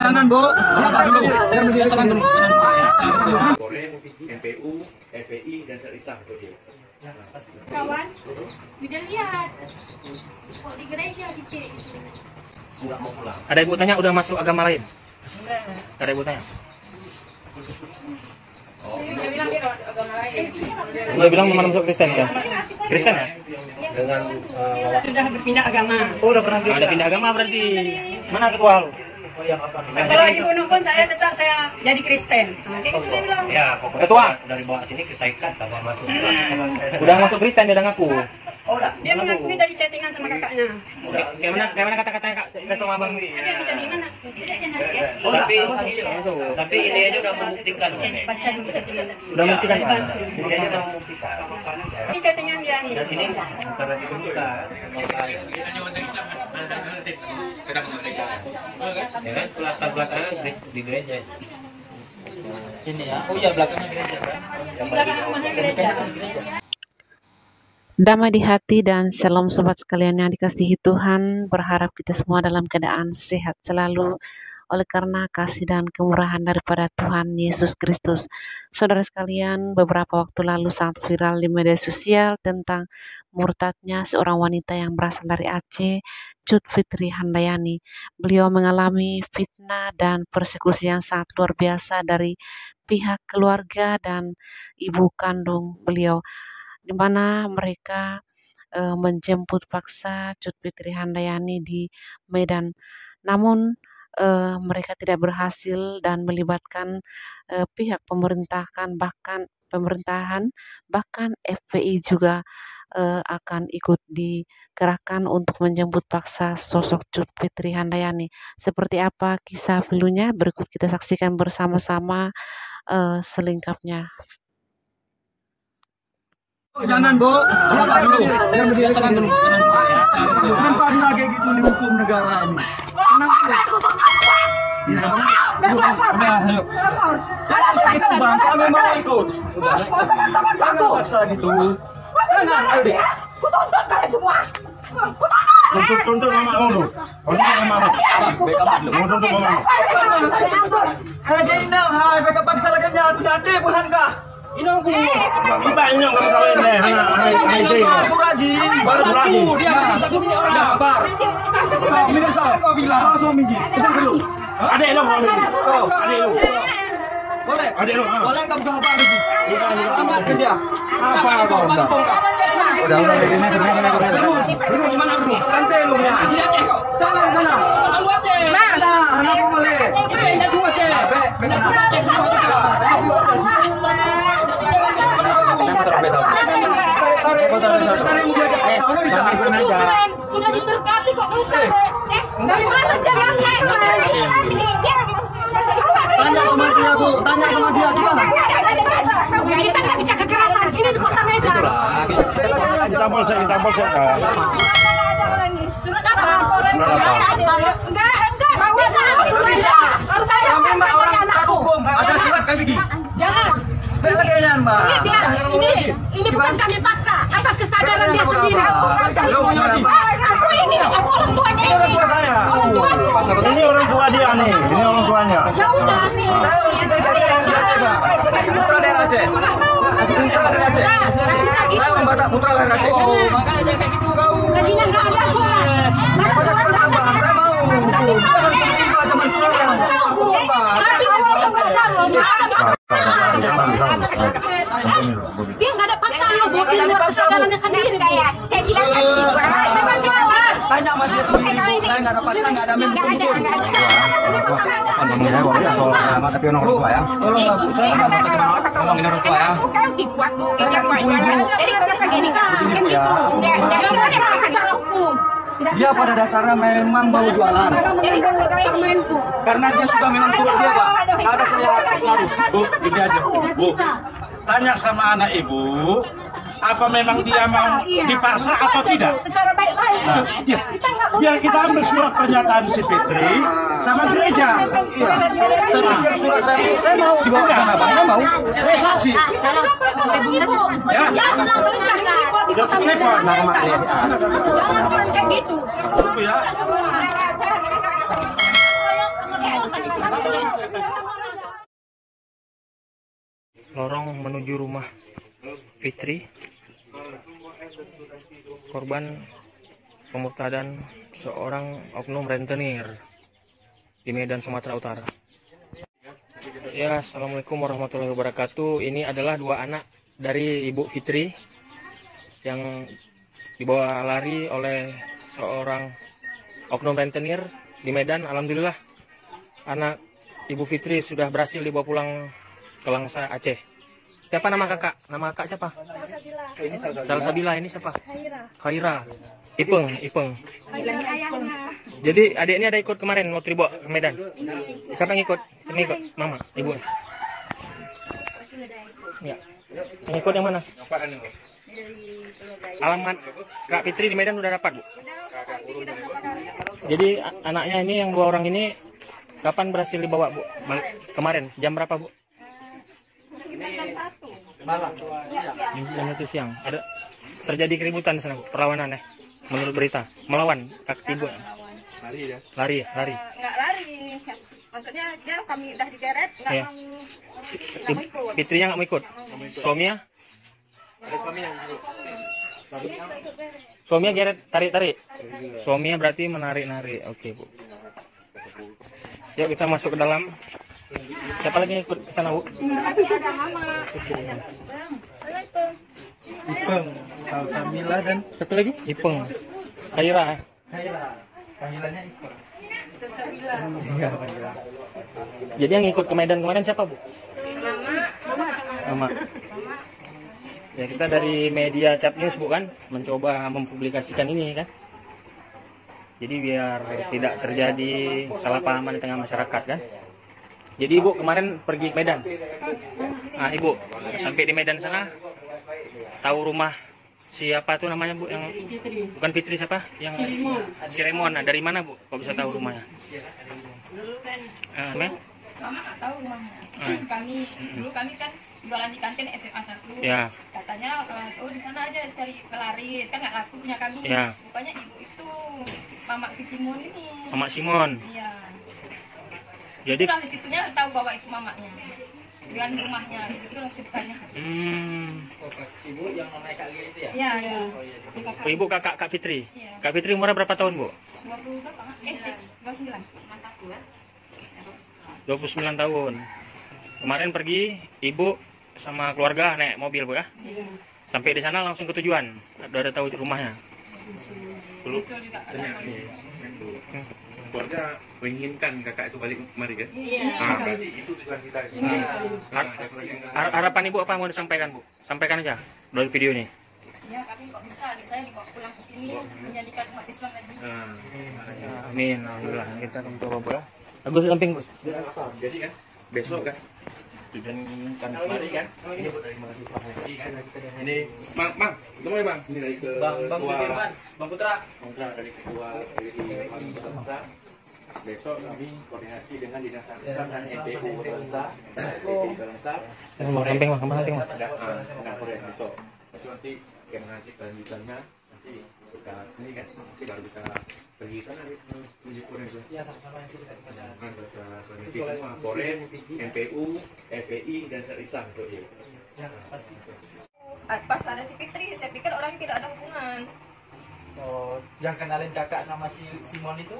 Jangan, Bu. Jangan berdiri sendiri. Polres, MPU, LPI, dan Islam. Kawan, udah lihat. Kok di gereja gitu. Nggak mau pulang. Ada ibu tanya udah masuk agama lain? Ada ibu tanya? Dia bilang dia udah masuk agama lain. Dia bilang mau masuk Kristen ya? Kristen ya? Dengan Sudah berpindah agama. Oh, udah pernah ada pindah agama berarti. Mana ketua lu? Kalau dibunuh pun saya tetap saya jadi Kristen. Dia bilang. ya pokoknya Ketua. dari bawah sini kita ikat tanpa masuk. Udah masuk Kristen dia udah ngaku. Oh, udah. Dia mengakui dari chattingan sama kakaknya. Kayak mana kata-katanya Kak sama Abang? Dia di mana? Oh, tapi ini aja udah membuktikan. Baca dulu chattingan tadi. Udah membuktikan. Ini aja udah membuktikan. Ini chattingan dia nih. Dan ini karena dibuka. Ya kan, belakang di gereja. Ini ya. Oh iya belakangnya gereja. Di belakang rumahnya gereja. Damai di hati dan shalom sobat sekalian yang dikasihi Tuhan. Berharap kita semua dalam keadaan sehat selalu oleh karena kasih dan kemurahan daripada Tuhan Yesus Kristus. Saudara sekalian, beberapa waktu lalu sangat viral di media sosial tentang murtadnya seorang wanita yang berasal dari Aceh, Cut Fitri Handayani. Beliau mengalami fitnah dan persekusi yang sangat luar biasa dari pihak keluarga dan ibu kandung beliau, di mana mereka menjemput paksa Cut Fitri Handayani di Medan. Namun mereka tidak berhasil dan melibatkan pihak pemerintahan, bahkan FPI juga akan ikut dikerahkan untuk menjemput paksa sosok Cut Fitri Handayani. Seperti apa kisah dulunya? Berikut kita saksikan bersama-sama selengkapnya. Jangan, Bu. Jangan berdiri sendiri. Jangan paksa kayak gitu di hukum negara ini. Tenang dulu. Ya, udah, ayo. Itu Bang, kami mau ikut. Jangan paksa gitu. Jangan, ayo deh. Ku tuntut kalian semua. Ku Tuntut mama dulu. Tuntut mama. Kayak ini, hai, mereka paksa lagi jadi bukan kah? Ini aku. Iba ini orang kawin deh. Ini aku gaji. Baru gaji. Dia satu punya orang. Enggak kabar. Minum sah. Kau bilang. Kau minji. Kita dulu. Ada lo kau minji. Kau. Ada lo. Boleh. Ada lo. Boleh kamu kabar itu. Selamat kerja. Apa kau? Udah ini dulu mana dulu? Kan saya lu ya. Jangan sana. Lalu aja. Mana? Anak aku boleh. Ini benda dua aja. Benda dua aja. Sudah diberkati kok bukan? Dari mana caranya? Tanya sama dia, Bu. Tanya sama dia gimana? Kita nggak bisa kekerasan. Ini di kota Medan. Kita polsek. Surat apa? Enggak bisa. Harus ada. Kami Mbak orang tak hukum. Ada surat kami gini. Jangan. Berlebihan, Mbak. Ini bukan kami paksa, atas kesadaran dia sendiri. Aku orang tuanya Ini orang tua saya. Orang tuanya. Ini orang tua dia nih. Ini orang tuanya. Ya udah nih. Saya kita putra daerah Aceh. Putra daerah Aceh. Saya orang Batak, putra daerah Aceh. Makanya kayak gitu kau. Laginya nggak ada surat. Saya mau. Teman saya. Dia nggak ada paksaan lo, mobil luar kesadarannya sendiri kayak bilang Tanya sama dia sendiri, Bu. Saya nggak ada paksa, nggak ada mentuntut. Tapi orang tua ya. Tolonglah, Bu. Saya nggak mau. Ngomongin orang tua ya. Jadi kalau kayak gini Dia pada dasarnya memang mau jualan. Karena dia suka minum turut dia, Pak. Nggak ada saya ngaruh. Bu, gini aja, Bu. Tanya sama anak ibu, apa memang dia mau dipaksa atau tidak? secara baik-baik. Nah, iya. Biar kita ambil surat pernyataan si Fitri sama gereja. Iya. Saya surat saya mau dibawa ke mana, Bang? Saya mau. Saya saksi. Ya. Jangan langsung cari report di kota Medan. Jangan kayak gitu. Bu ya. Lorong menuju rumah Fitri, korban pemurtadan seorang oknum rentenir di Medan, Sumatera Utara. Ya, assalamualaikum warahmatullahi wabarakatuh. Ini adalah dua anak dari Ibu Fitri yang dibawa lari oleh seorang oknum rentenir di Medan. Alhamdulillah, anak Ibu Fitri sudah berhasil dibawa pulang ke Langsa, Aceh. Siapa nama kakak? Nama kakak siapa? Salsabila. Ini siapa? Khaira. Ipeng. Jadi adiknya ada ikut kemarin waktu dibawa ke Medan. Siapa yang ikut? Ini ikut mama, ibu. Ya. Yang ikut yang mana? Alamat Kak Fitri di Medan udah dapat, Bu? Jadi anaknya ini yang dua orang ini kapan berhasil dibawa, Bu? Kemarin jam berapa, Bu? Jam 1 siang. Ada terjadi keributan sana, perlawanan ya? Menurut berita, melawan kak ibu. Lari. Nggak lari. Maksudnya dia kami udah digeret, nggak Ya. mau ikut. Fitrinya nggak mau ikut. Suaminya? Suaminya geret, tarik. Suaminya berarti menarik. Oke, Bu. Yuk kita masuk ke dalam. Siapa lagi yang ikut ke sana, Bu? Ada mama. Ipeng, Salsabila dan Satu lagi? Ipeng. Khaira. Panggilannya Ipeng. Jadi yang ikut ke Medan kemarin siapa, Bu? Mama. Ya, kita dari media Cap News, Bu, kan mencoba mempublikasikan ini kan. Jadi biar tidak terjadi salah pahaman di tengah masyarakat kan. Jadi Ibu kemarin pergi ke Medan. Nah, Ibu sampai di Medan sana tahu rumah siapa tuh namanya, Bu, yang bukan Fitri, siapa? Yang si Remon. Nah, dari mana, Bu? Kok bisa tahu rumahnya? Mama nggak tahu rumahnya. Dulu kami kan jualan di kantin SMA 1. Ya. Katanya di sana aja cari pelaris, kan nggak laku punya kami. Ya. Rupanya ibu itu Mama Simon ini. Mama Simon. Iya. Jadi Itulah di situnya tahu bahwa itu mamanya. Jualan di rumahnya, itulah ceritanya. Ibu yang namanya Kak Lia itu ya? Iya. Oh, Ibu kakak Kak Fitri. Iya. Kak Fitri umurnya berapa tahun, Bu? 20 berapa? 29. 29 tahun. Kemarin pergi Ibu sama keluarga naik mobil, Bu, ya? Sampai di sana langsung ke tujuan. Udah tahu rumahnya. Dulu. Keluarga menginginkan kakak itu balik kemari kan? Iya. Berarti itu tujuan kita. Harapan Ibu apa mau disampaikan, Bu? Sampaikan aja dari video ini. Ya, kami kok bisa, saya dibawa pulang ke sini menjadikan umat Islam lagi. Amin. Alhamdulillah. Kita akan coba, Bu, ya. Agus samping, Gus. Jadi kan besok kan tujuan kan kemari kan? Ini dari mahasiswa kan? Ini Bang, ketemu ya Bang? Ini dari ke Bang Firman, Bang Putra dari ketua Bangsa. Besok kami koordinasi dengan dinas dan NPU Bangsa. Samping, Bang. Samping, Bang. Nah, besok nanti nanti kelanjutannya nanti kita ini kan nanti baru bisa pergi sana menuju Polres. Ya, sama-sama nanti kita semua Polres, NPU, FPI dan Syarikat Islam itu ya. Ya, pasti. Pas ada si Fitri, saya pikir orang tidak ada hubungan. Oh, yang kenalin kakak sama si Simon itu?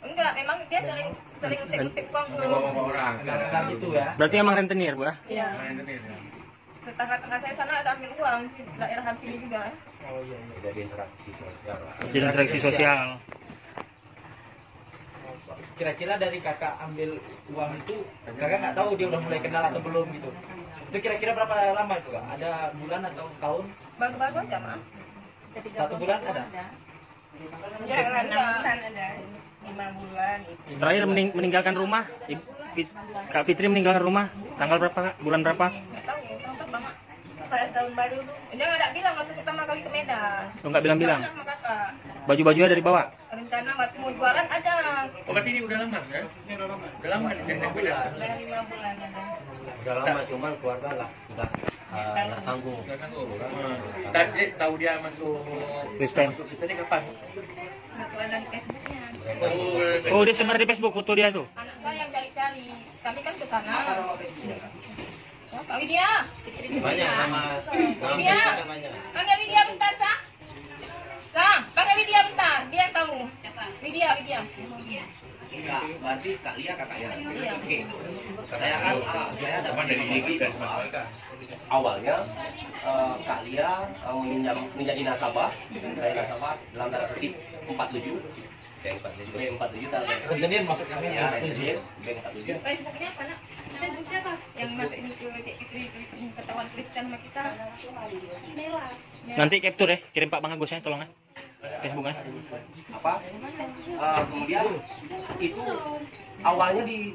Enggak, memang dia sering ngutip uang ke Orang Kenal itu ya? Berarti emang rentenir, Bu, ya? Iya. Tetangga-tetangga saya sana ada ambil uang di daerah sini juga. Oh iya. jadi interaksi sosial. Jadi interaksi sosial. Kira-kira dari kakak ambil uang itu, kakak nggak tahu dia udah mulai kenal atau belum gitu. Itu kira-kira berapa lama itu kak? Ada bulan atau tahun? Baru-baru aja, Mak. 1 bulan ada? Ya, 6 bulan ada. 5 bulan itu. Terakhir meninggalkan rumah, Kak Fitri meninggalkan rumah tanggal berapa, Kak? Bulan berapa? Nggak tahu, tahun berapa, Mak? Pada tahun baru. Dia nggak bilang waktu pertama kali ke Medan. Oh, nggak bilang-bilang. Bilang sama kakak. Baju-bajunya dari bawah. Rencana waktu mau jualan ada. Oh, berarti ini udah lama kan? Udah lama nih dari bulan. Udah 5 bulan ada. Udah lama cuman keluarga lah nggak sanggup. Tadi tahu dia masuk Kristen. Kristennya kapan? Waktu ada di Facebooknya. Oh, dia sebar di Facebook foto dia tuh. Anak saya yang cari-cari kami kan ke sana. Apa nama Facebooknya? Oh, Kak Widya. Banyak nama Widya. namanya. Panggil Widya bentar, Sa. Sa, panggil Widya bentar. Dia yang tahu. Widya. Kak, berarti Kak Lia kakaknya. Iya. Oke. Saya dapat dari Diki dan awalnya Kak Lia menjadi nasabah dari nasabah dalam tanda kutip 47. B47 dan Rentenir masuk kami ya, ya. B47. Facebooknya apa, Nak? Facebook siapa? Yang masuk ini ketahuan Kristen sama kita. Merah. Nanti capture ya, kirim Pak Bang Agusnya tolong ya. Facebooknya. Apa? Kemudian itu awalnya di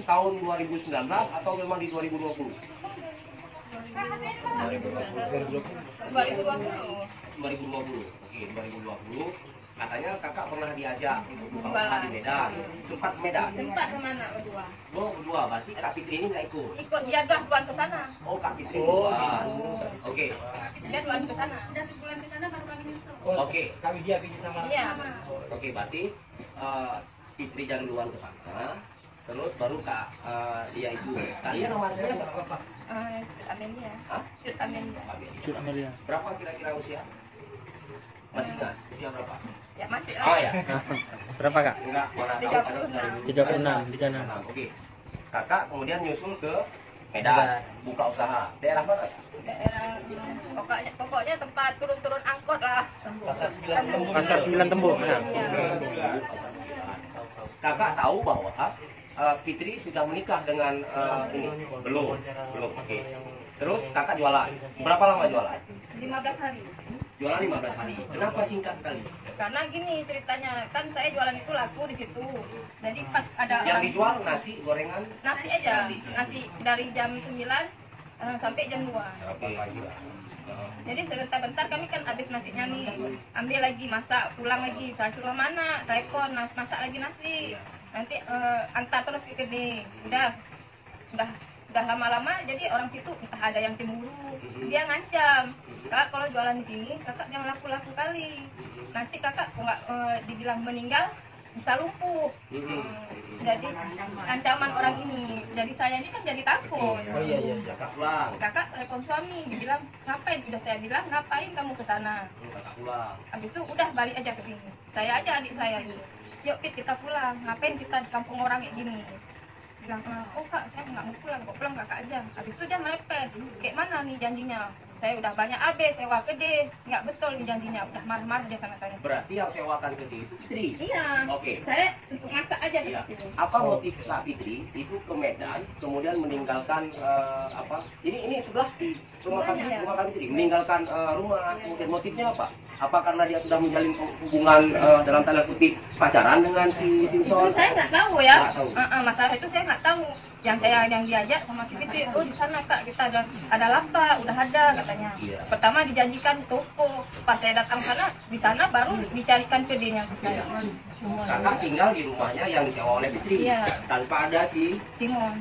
tahun 2019 atau memang di 2020? 2020. 2020. Oke, 2020. Katanya kakak pernah diajak untuk buka usaha di Medan. Sempat Medan. Sempat kemana berdua? Oh, berdua. Berarti Kak Fitri ini nggak ikut? Ikut dia duluan ke sana. Oh, Kak Fitri duluan. Oke. Dia duluan ke sana. Udah sebulan ke sana baru kami nyusul. Oke. Kami dia pergi sama. Iya. Oke, berarti Fitri jalan duluan ke sana. Terus baru Kak Lia itu. Kalian nama aslinya siapa? Amelia. Hah? Cut Amelia. Cut Amelia. Berapa kira-kira usia? Masih ingat? Usia berapa? Ya masih Oh lah. ya. Berapa Kak? Enggak, mana tahu ada sudah 36. Oke. Kakak kemudian nyusul ke Medan, buka usaha. Daerah mana? Daerah pokoknya tempat turun angkot lah. Pasar 9 Tembok. Ya. Kakak tahu bahwa Fitri sudah menikah dengan ini? Belum. Oke. Terus kakak jualan. Berapa lama jualan? 15 hari. Jualan 15 hari. Kenapa singkat kali? Karena gini ceritanya, kan saya jualan itu laku di situ. Jadi pas ada Yang orang dijual nasi, gorengan? nasi aja, nasi dari jam 9 sampai jam 2. Oke. Jadi sebentar kami kan habis nasinya nih, ambil lagi masak, pulang lagi. Saya suruh mana, telepon, masak lagi nasi. Nanti antar terus ke kedai. Udah lama-lama jadi orang situ entah ada yang cemburu. Dia ngancam, Kak kalau jualan di sini kakak jangan laku-laku kali. Nanti kakak kok nggak dibilang meninggal bisa lumpuh. Jadi ancaman orang ini. Jadi saya ini kan jadi takut. Oh iya. Kakak pulang. Kakak telepon suami, dibilang ngapain? Udah saya bilang ngapain kamu ke sana? Kakak pulang. Habis itu udah balik aja ke sini. Saya aja adik saya ini. Yuk Pit kita pulang. Ngapain kita di kampung orang kayak gini? Bilang, oh kak saya nggak mau pulang, kok pulang kakak aja. Habis itu dia mepet. Kayak mana nih janjinya? Saya udah banyak AB sewa gede, nggak betul nih janjinya. Udah marah-marah dia sama saya. Berarti yang sewakan gede itu Fitri? Iya. Oke. Saya untuk masak aja di Ya. situ. Apa motif Kak Fitri itu ke Medan kemudian meninggalkan apa? Ini sebelah rumah Kak Fitri meninggalkan rumah, kemudian motifnya apa? Apa karena dia sudah menjalin hubungan dalam tanda kutip pacaran dengan si Simpson? Itu saya nggak tahu ya. Nggak tahu. Masalah itu saya nggak tahu. Yang diajak sama si Fitri, oh di sana kak kita ada lapa, udah ada katanya. Iya. Pertama dijanjikan toko, pas saya datang sana, di sana baru dicarikan kedainya ke saya. Kakak tinggal di rumahnya yang disewa oleh Fitri, Iya. tanpa ada si Simon.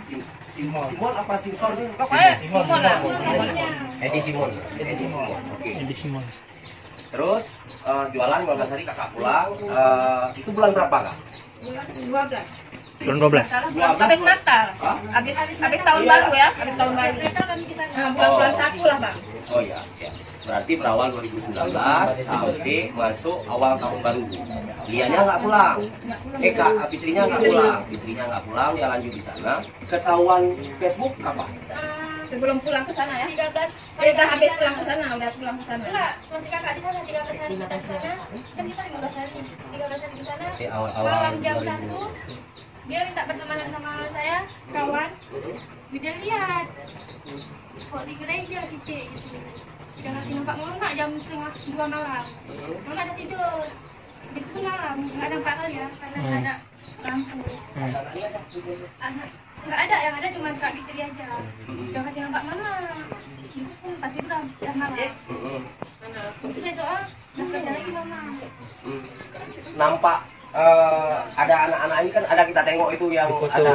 Simon apa Simpson? Pokoknya Simon lah. Edi Simon. Oke. Di Simon. Terus jualan 15 hari kakak pulang. Itu bulan berapa kak? Bulan 12. Bulan 12. Habis Natal. Habis tahun baru ya, habis tahun baru. Bulan 1 lah bang. Oh iya. Berarti berawal 2019 sampai masuk awal tahun baru. Dianya nggak pulang. Kak Fitrinya nggak pulang. Fitrinya nggak pulang, dia lanjut di sana. Ketahuan Facebook kapan? Sebelum pulang ke sana ya. 13. Udah habis pulang ke sana, udah pulang ke sana. Enggak, masih kakak di sana 13 hari kita di sana. Kan kita 15 hari. 13 hari di sana. Malam jam 1 dia minta pertemanan sama saya, kawan. Dia lihat kok di gereja titik gitu. Udah ngasih nampak mama jam 1:30 malam. Mama ada tidur. Di situ malam, nggak nampak kali ya, karena nggak ada lampu. Nggak ada, yang ada cuma Kak Fitri aja. Udah kasih nampak mana? Itu pun pasti udah malam. Terus besok udah kerja lagi mama. Nampak ada anak-anak ini kan ada kita tengok itu yang ada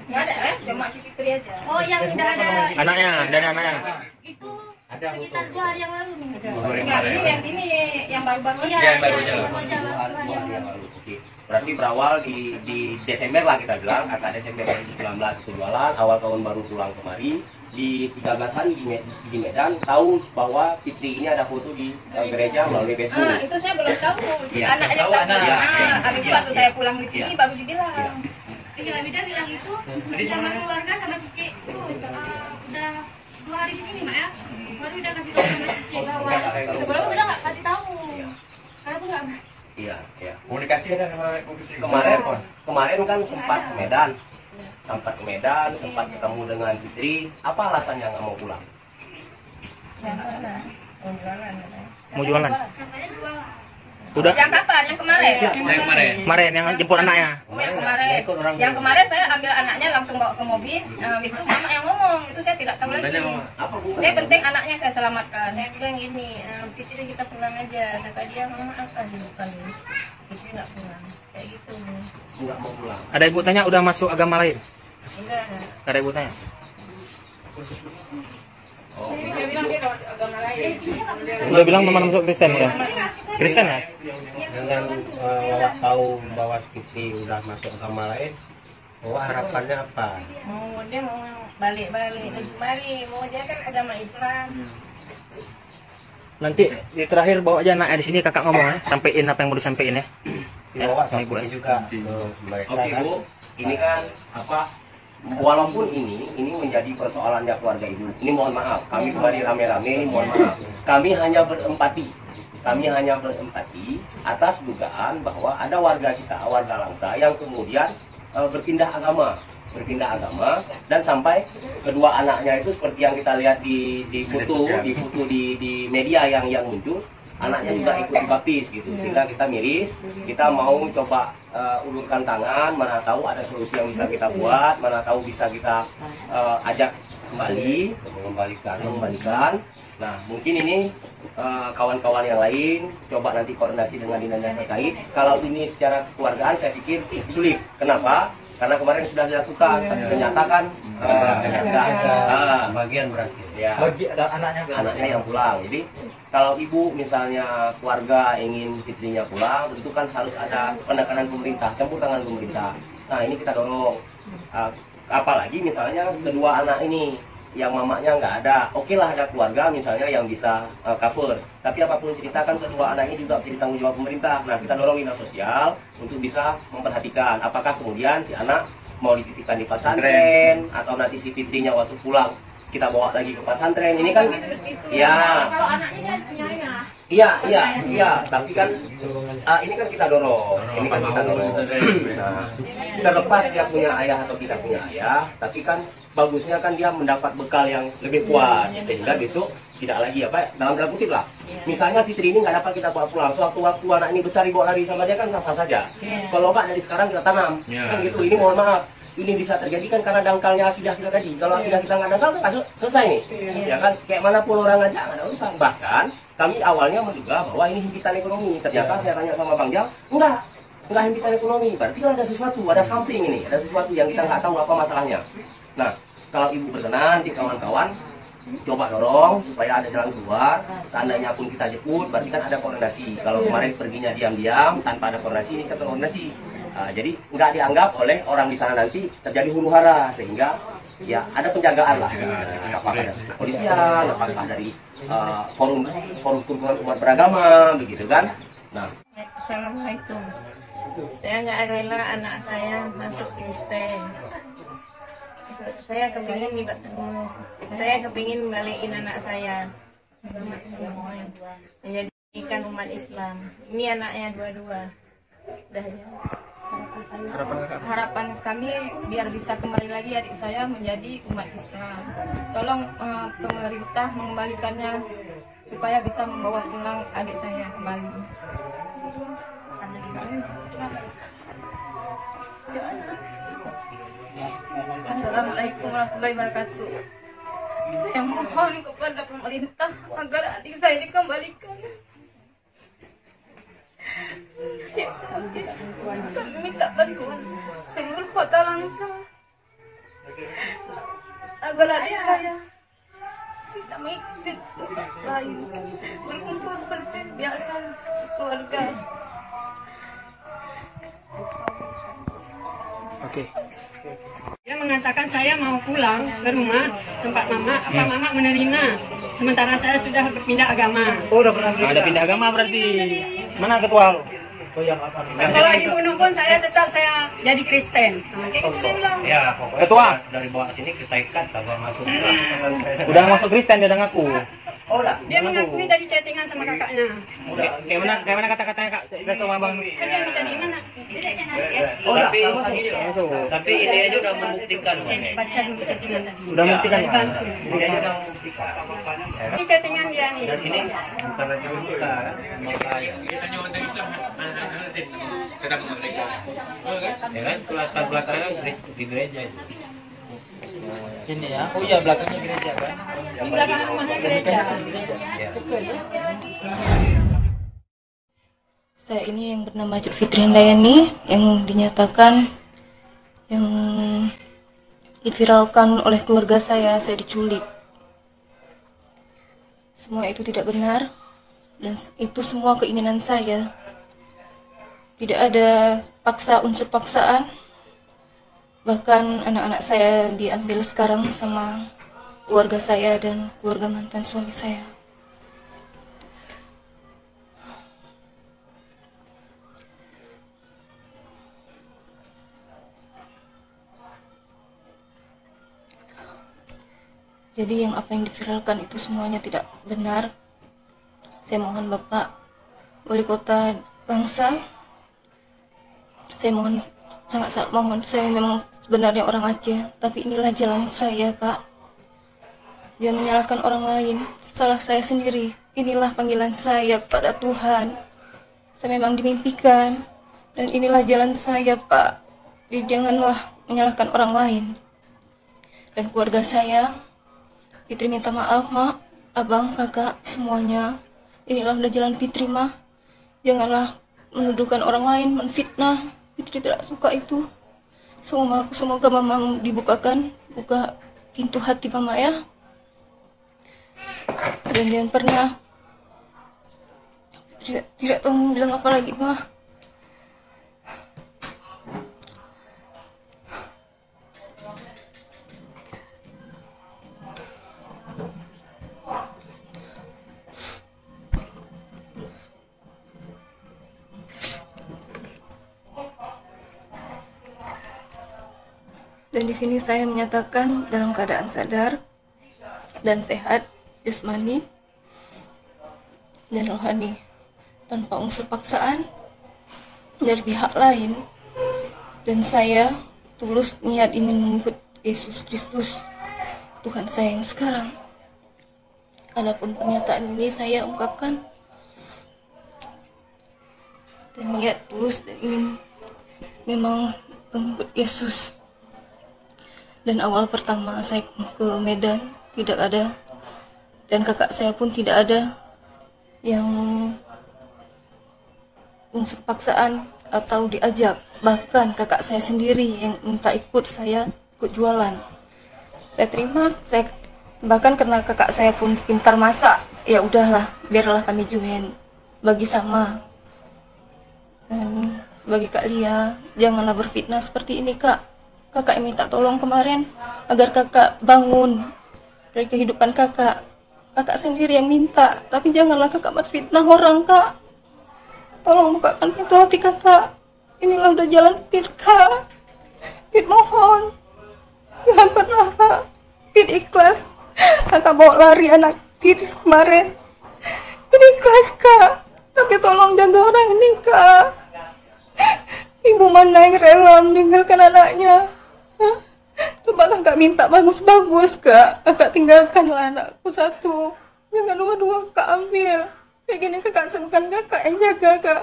Nggak ada, cuma si Fitri aja. Oh, yang udah ada. Anaknya, dan anaknya. Itu sekitar 2 hari yang lalu nih. Enggak, ini yang baru-baru. Yang baru aja. Berarti berawal di Desember lah kita bilang, kakak Desember 2019 itu jualan, awal tahun baru pulang kemari. Di 13 hari di Medan tahu bahwa Fitri ini ada foto di gereja melalui Facebook. Itu saya belum tahu. Iya, Anaknya tahu tahu. anak. Habis itu waktu saya pulang di sini baru dibilang. Iya, Mida bilang itu sama keluarga sama Cici itu udah 2 hari di sini, Mak ya. Baru udah kasih tahu sama Cici bahwa sebelumnya udah nggak kasih tahu. Karena tuh nggak. Iya. Komunikasi kan sama Fitri Kemarin kan sempat ke Medan. Sempat ketemu dengan Fitri. Apa alasannya nggak mau pulang? Mau jualan? Katanya jual. Udah? Yang kapan? Yang kemarin? Kemarin yang jemput anaknya. Oh, yang kemarin. Yang kemarin saya ambil anaknya langsung bawa ke mobil. Habis itu mama yang ngomong, itu saya tidak tahu lagi. Ini penting anaknya saya selamatkan. Saya bilang gini, Fitri kita pulang aja. Kata dia, mama apa sih bukan Fitri nggak pulang. Kayak gitu. Nggak mau pulang. Ada ibu tanya udah masuk agama lain? Enggak. Ada ibu tanya? Dia bilang dia masuk agama lain. Udah bilang teman masuk Kristen ya? Kristen ya? Dengan Wawak tahu bahwa Fitri udah masuk agama lain, Wawak harapannya apa? Dia mau balik kembali. Mau dia kan agama Islam. Nanti di terakhir bawa aja anaknya di sini kakak ngomong ya, sampein apa yang mau disampaikan ya. Wawak sama ibu sampaikan juga ke mereka Oke kan. Bu, ini kan walaupun ini menjadi persoalannya keluarga ibu. Ini mohon maaf, kami kembali rame-rame, mohon maaf. Kami hanya berempati atas dugaan bahwa ada warga Langsa yang kemudian berpindah agama dan sampai kedua anaknya itu seperti yang kita lihat di foto di media yang muncul. Anaknya juga ikut dibaptis gitu, sehingga kita miris, kita mau coba ulurkan tangan, mana tahu ada solusi yang bisa kita buat, mana tahu bisa kita ajak kembali, mengembalikan. Nah mungkin ini kawan-kawan yang lain coba nanti koordinasi dengan dinas terkait. Kalau ini secara keluargaan saya pikir sulit. Kenapa? Karena kemarin sudah dilakukan, tapi ternyata kan bagian berhasil. Ya. Bagi ada anaknya Yang pulang. Jadi kalau ibu misalnya keluarga ingin Fitrinya pulang, tentu kan harus ada penekanan pemerintah, campur tangan pemerintah. Nah ini kita dorong. Apalagi misalnya kedua anak ini yang mamanya nggak ada, oke lah ada keluarga misalnya yang bisa cover. Tapi apapun cerita kan kedua anak ini juga menjadi tanggung jawab pemerintah. Nah kita dorong dinas sosial untuk bisa memperhatikan apakah kemudian si anak mau dititipkan di pesantren atau nanti si Fitrinya waktu pulang kita bawa lagi ke pesantren. Ini kan ya Kalau anaknya punya ayah. iya tapi kan ini kan kita dorong. Nah, terlepas dia punya ayah atau tidak punya ayah, tapi kan bagusnya kan dia mendapat bekal yang lebih kuat sehingga besok tidak lagi dalam tanda kutip lah. Misalnya Fitri ini nggak dapat kita bawa pulang, sewaktu anak ini besar dibawa lari sama dia kan sah-sah saja. Kalau nggak dari sekarang kita tanam, kan gitu. Ini mohon maaf, ini bisa terjadi kan karena dangkalnya akidah kita tadi. Kalau akidah kita nggak dangkal kan selesai nih, ya kan? Kayak manapun orang aja nggak ada urusan. Bahkan kami awalnya menduga bahwa ini himpitan ekonomi. Ternyata saya tanya sama Bang Jal, enggak himpitan ekonomi. Berarti kan ada sesuatu, ada something ini, ada sesuatu yang kita nggak tahu apa masalahnya. Nah, kalau ibu berkenan, di kawan-kawan coba dorong supaya ada jalan keluar. Seandainya pun kita jemput, berarti kan ada koordinasi. Kalau kemarin perginya diam-diam tanpa ada koordinasi, ini kita koordinasi. Jadi nggak dianggap oleh orang di sana nanti terjadi huru hara, sehingga ya ada penjagaan lah. Apakah dari kepolisian, apakah dari forum umat beragama, begitu kan? Nah, Assalamualaikum. Saya nggak rela anak saya masuk Kristen. Saya kepingin balikin anak saya menjadikan umat Islam. Ini anaknya dua-dua. Harapan kami biar bisa kembali lagi adik saya menjadi umat Islam. Tolong pemerintah mengembalikannya supaya bisa membawa pulang adik saya kembali. Assalamualaikum warahmatullahi wabarakatuh. Saya mohon kepada pemerintah agar adik saya dikembalikan. Ya, kami minta bantuan seluruh kota Langsa agar adik saya tidak mengikuti lain, berkumpul seperti biasa keluarga. Oke. Dia mengatakan saya mau pulang ke rumah tempat mama, apa mama menerima. Sementara saya sudah berpindah agama. Oh, udah pernah ada pindah agama berarti. Mana ketua lo? Oh yang apa? Kalau dibunuh pun saya tetap saya jadi Kristen. Ya, pokoknya Ketua. dari bawah sini kita ikat kalau masuk. Udah masuk Kristen dia udah ngaku. Oh, lah. Dia mengakui dari chattingan sama kakaknya. Kayak mana kata-katanya Kak? Kita sama Bang. Oh, tapi Masuk. tapi ini aja udah membuktikan kan. Baca dulu chattingan tadi. Udah membuktikan Pak. Ini aja udah membuktikan. Ini chattingan dia nih. Dan ini bukan aja kita kan, maka ya. Ya kan, latar belakangnya di gereja itu. Ini ya. Oh iya, belakangnya gereja kan. Di belakang rumahnya gereja. Ya. Saya ini yang bernama Fitri Handayani yang dinyatakan yang diviralkan oleh keluarga saya diculik. Semua itu tidak benar dan itu semua keinginan saya. Tidak ada unsur paksaan. Bahkan anak-anak saya diambil sekarang sama keluarga saya dan keluarga mantan suami saya. Jadi yang apa yang diviralkan itu semuanya tidak benar. Saya mohon Bapak Wali Kota Bangsa, saya mohon, sangat mohon, saya memang sebenarnya orang Aceh, tapi inilah jalan saya Pak. Jangan menyalahkan orang lain, salah saya sendiri. Inilah panggilan saya kepada Tuhan. Saya memang dimimpikan, dan inilah jalan saya Pak. Jadi janganlah menyalahkan orang lain. Dan keluarga saya, Fitri minta maaf, Mak, Abang, Kakak, semuanya. Inilah udah jalan Fitri, Mah. Janganlah menuduhkan orang lain, menfitnah. Fitri tidak suka itu. Semoga Mama dibuka pintu hati Mama ya. Dan jangan pernah tidak tahu mau bilang apa lagi, Mah. Dan di sini saya menyatakan dalam keadaan sadar dan sehat jasmani dan rohani, tanpa unsur paksaan dari pihak lain. Dan saya tulus niat ingin mengikut Yesus Kristus, Tuhan saya yang sekarang. Adapun pernyataan ini saya ungkapkan dan niat tulus dan ingin memang mengikut Yesus. Dan awal pertama saya ke Medan tidak ada, dan kakak saya pun tidak ada yang unsur paksaan atau diajak. Bahkan kakak saya sendiri yang minta ikut jualan. Saya terima, bahkan karena kakak saya pun pintar masak, ya udahlah, biarlah kami join, bagi sama. Dan bagi Kak Lia, janganlah berfitnah seperti ini Kak. Kakak minta tolong kemarin agar kakak bangun dari kehidupan kakak. Kakak sendiri yang minta, tapi janganlah kakak berfitnah orang Kak. Tolong bukakan pintu hati kakak. Inilah udah jalan Pit Kak. Pit mohon, jangan pernah Kak. Pit ikhlas. Kakak bawa lari anak Pit kemarin. Pit ikhlas Kak. Tapi tolong jaga orang ini Kak. Ibu mana yang rela meninggalkan anaknya? Coba kakak minta bagus-bagus Kak. Kakak tinggalkanlah anakku satu. Jangan dua-dua Kak ambil. Kayak gini kakak bukan kakak yang jaga Kak.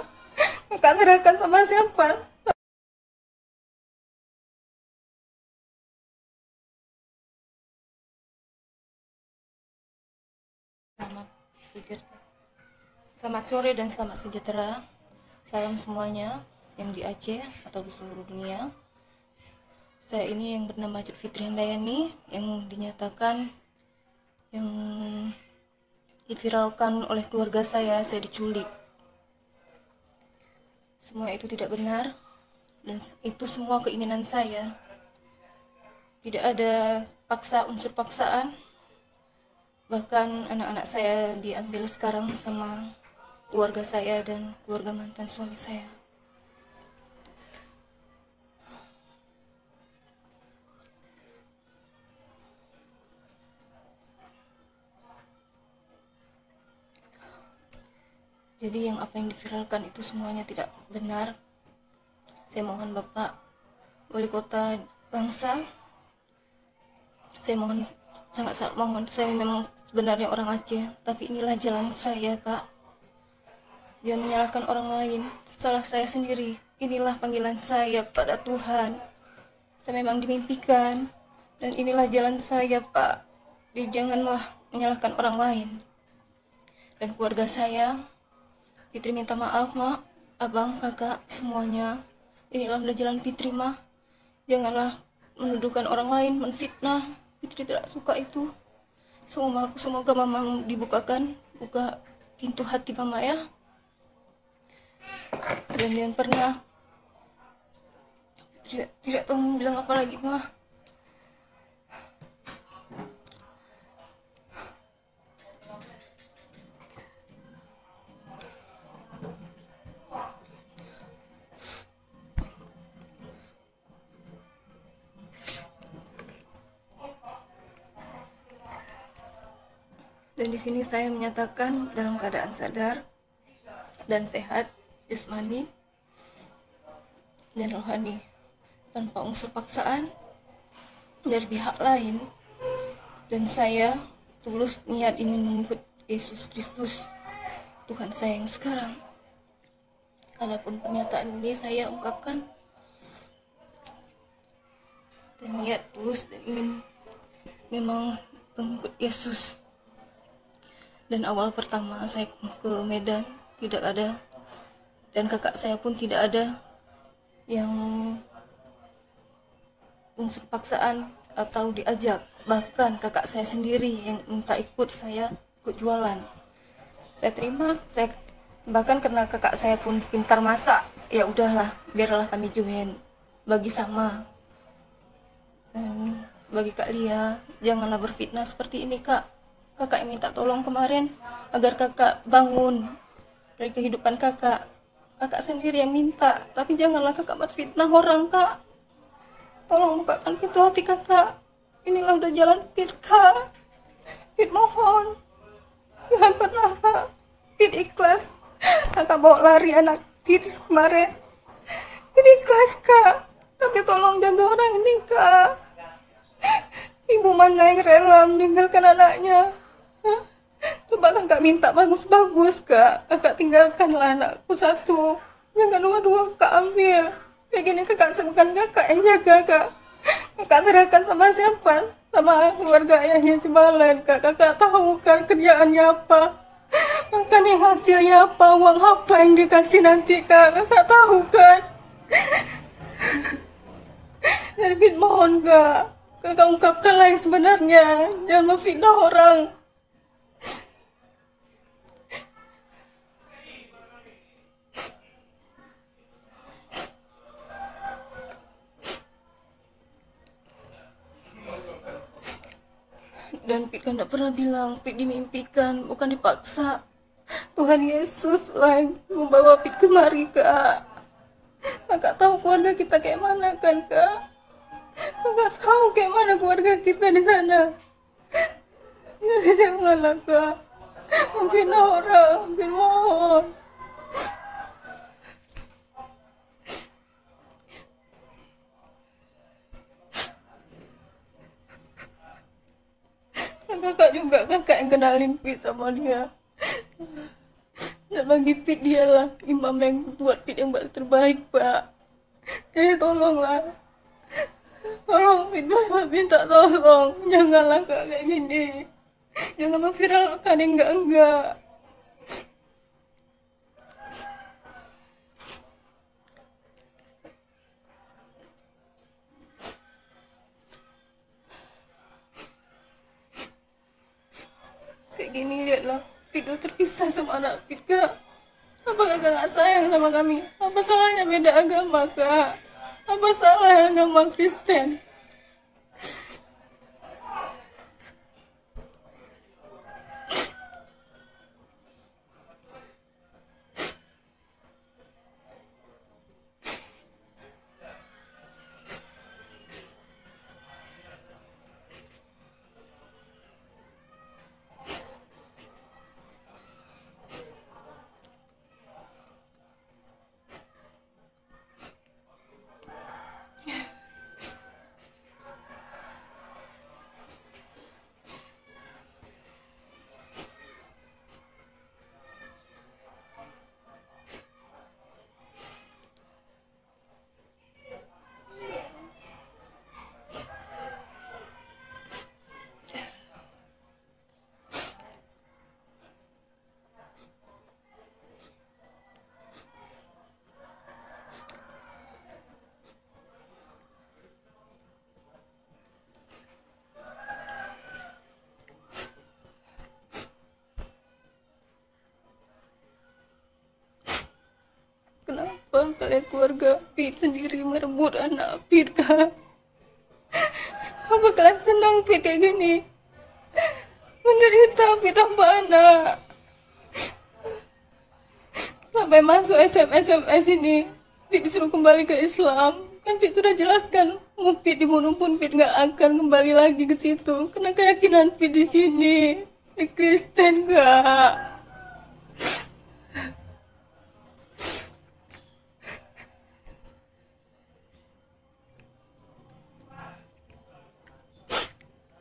Kakak serahkan sama siapa? Selamat sore dan selamat sejahtera. Salam semuanya yang di Aceh atau di seluruh dunia. Saya ini yang bernama Fitri Handayani yang dinyatakan yang diviralkan oleh keluarga saya diculik. Semua itu tidak benar dan itu semua keinginan saya. Tidak ada unsur paksaan. Bahkan anak-anak saya diambil sekarang sama keluarga saya dan keluarga mantan suami saya. Jadi apa yang diviralkan itu semuanya tidak benar. Saya mohon Bapak Wali Kota Langsa, saya mohon, sangat mohon, saya memang sebenarnya orang Aceh, tapi inilah jalan saya, Pak. Jangan menyalahkan orang lain, salah saya sendiri. Inilah panggilan saya kepada Tuhan. Saya memang dimimpikan, dan inilah jalan saya, Pak. Jadi janganlah menyalahkan orang lain. Dan keluarga saya, Fitri minta maaf, Mak, Abang, Kakak, semuanya. Inilah udah jalan Fitri, Mah. Janganlah menuduhkan orang lain, menfitnah. Fitri tidak suka itu. Semoga Mama dibuka pintu hati Mama ya. Dan jangan pernah tidak tahu mau bilang apa lagi, Mah. Dan di sini saya menyatakan dalam keadaan sadar dan sehat jasmani dan rohani, tanpa unsur paksaan dari pihak lain. Dan saya tulus niat ingin mengikut Yesus Kristus, Tuhan saya yang sekarang. Adapun pernyataan ini saya ungkapkan dan niat tulus dan ingin memang mengikut Yesus. Dan awal pertama saya ke Medan tidak ada, dan kakak saya pun tidak ada yang unsur paksaan atau diajak. Bahkan kakak saya sendiri yang minta ikut jualan. Saya terima, bahkan karena kakak saya pun pintar masak, ya udahlah, biarlah kami join, bagi sama. Dan bagi Kak Lia, janganlah berfitnah seperti ini, Kak. Kakak yang minta tolong kemarin agar kakak bangun dari kehidupan kakak. Kakak sendiri yang minta, tapi janganlah kakak berfitnah orang, Kak. Tolong bukakan pintu hati kakak. Inilah udah jalan Fit, Kak. Fit mohon, jangan pernah, Kak. Fit ikhlas. Kakak bawa lari anak Fit kemarin. Fit ikhlas, Kak. Tapi tolong jaga orang ini, Kak. Ibu mana yang rela meninggalkan anaknya? Coba kakak minta bagus-bagus, Kak. Kakak tinggalkanlah anakku satu. Jangan dua-dua Kak ambil. Kayak gini kakak bukan kakak yang jaga, Kak. Kakak serahkan sama siapa? Sama keluarga ayahnya si Balen, Kak. Kakak tahu kan kerjaannya apa. Makan yang hasilnya apa, uang apa yang dikasih nanti, Kak. Kakak tahu kan. Jadi Fit mohon, Kak. Kakak ungkapkanlah yang sebenarnya. Jangan memfitnah orang. Dan Fit kan tidak pernah bilang, Fit dimimpikan, bukan dipaksa. Tuhan Yesus lah yang membawa Fit kemari, Kak. Kakak tahu keluarga kita kayak mana kan, Kak? Kakak tahu kayak mana keluarga kita di sana. Jadi janganlah, Kak. Memfitnah orang, Fit mohon. Kakak juga, kakak yang kenalin Fit sama dia. Dan bagi Fit dialah imam yang buat Fit yang terbaik, Pak. Jadi tolonglah. Tolong Fit, minta tolong. Janganlah Kak kayak gini. Jangan memviralkan yang enggak-enggak. Kayak gini lihatlah, Fit udah terpisah sama anak Fit, Kak. Apa kakak gak sayang sama kami? Apa salahnya beda agama, Kak? Apa salah agama Kristen? Kenapa kalian keluarga Pit sendiri merebut anak Pit, Kak? Apa kalian senang Pit kayak gini? Menderita Pit tanpa anak. Sampai masuk SMS ini, Pit disuruh kembali ke Islam. Kan Pit sudah jelaskan, mau Pit dibunuh pun Pit nggak akan kembali lagi ke situ. Karena keyakinan Pit di sini, di Kristen, Kak.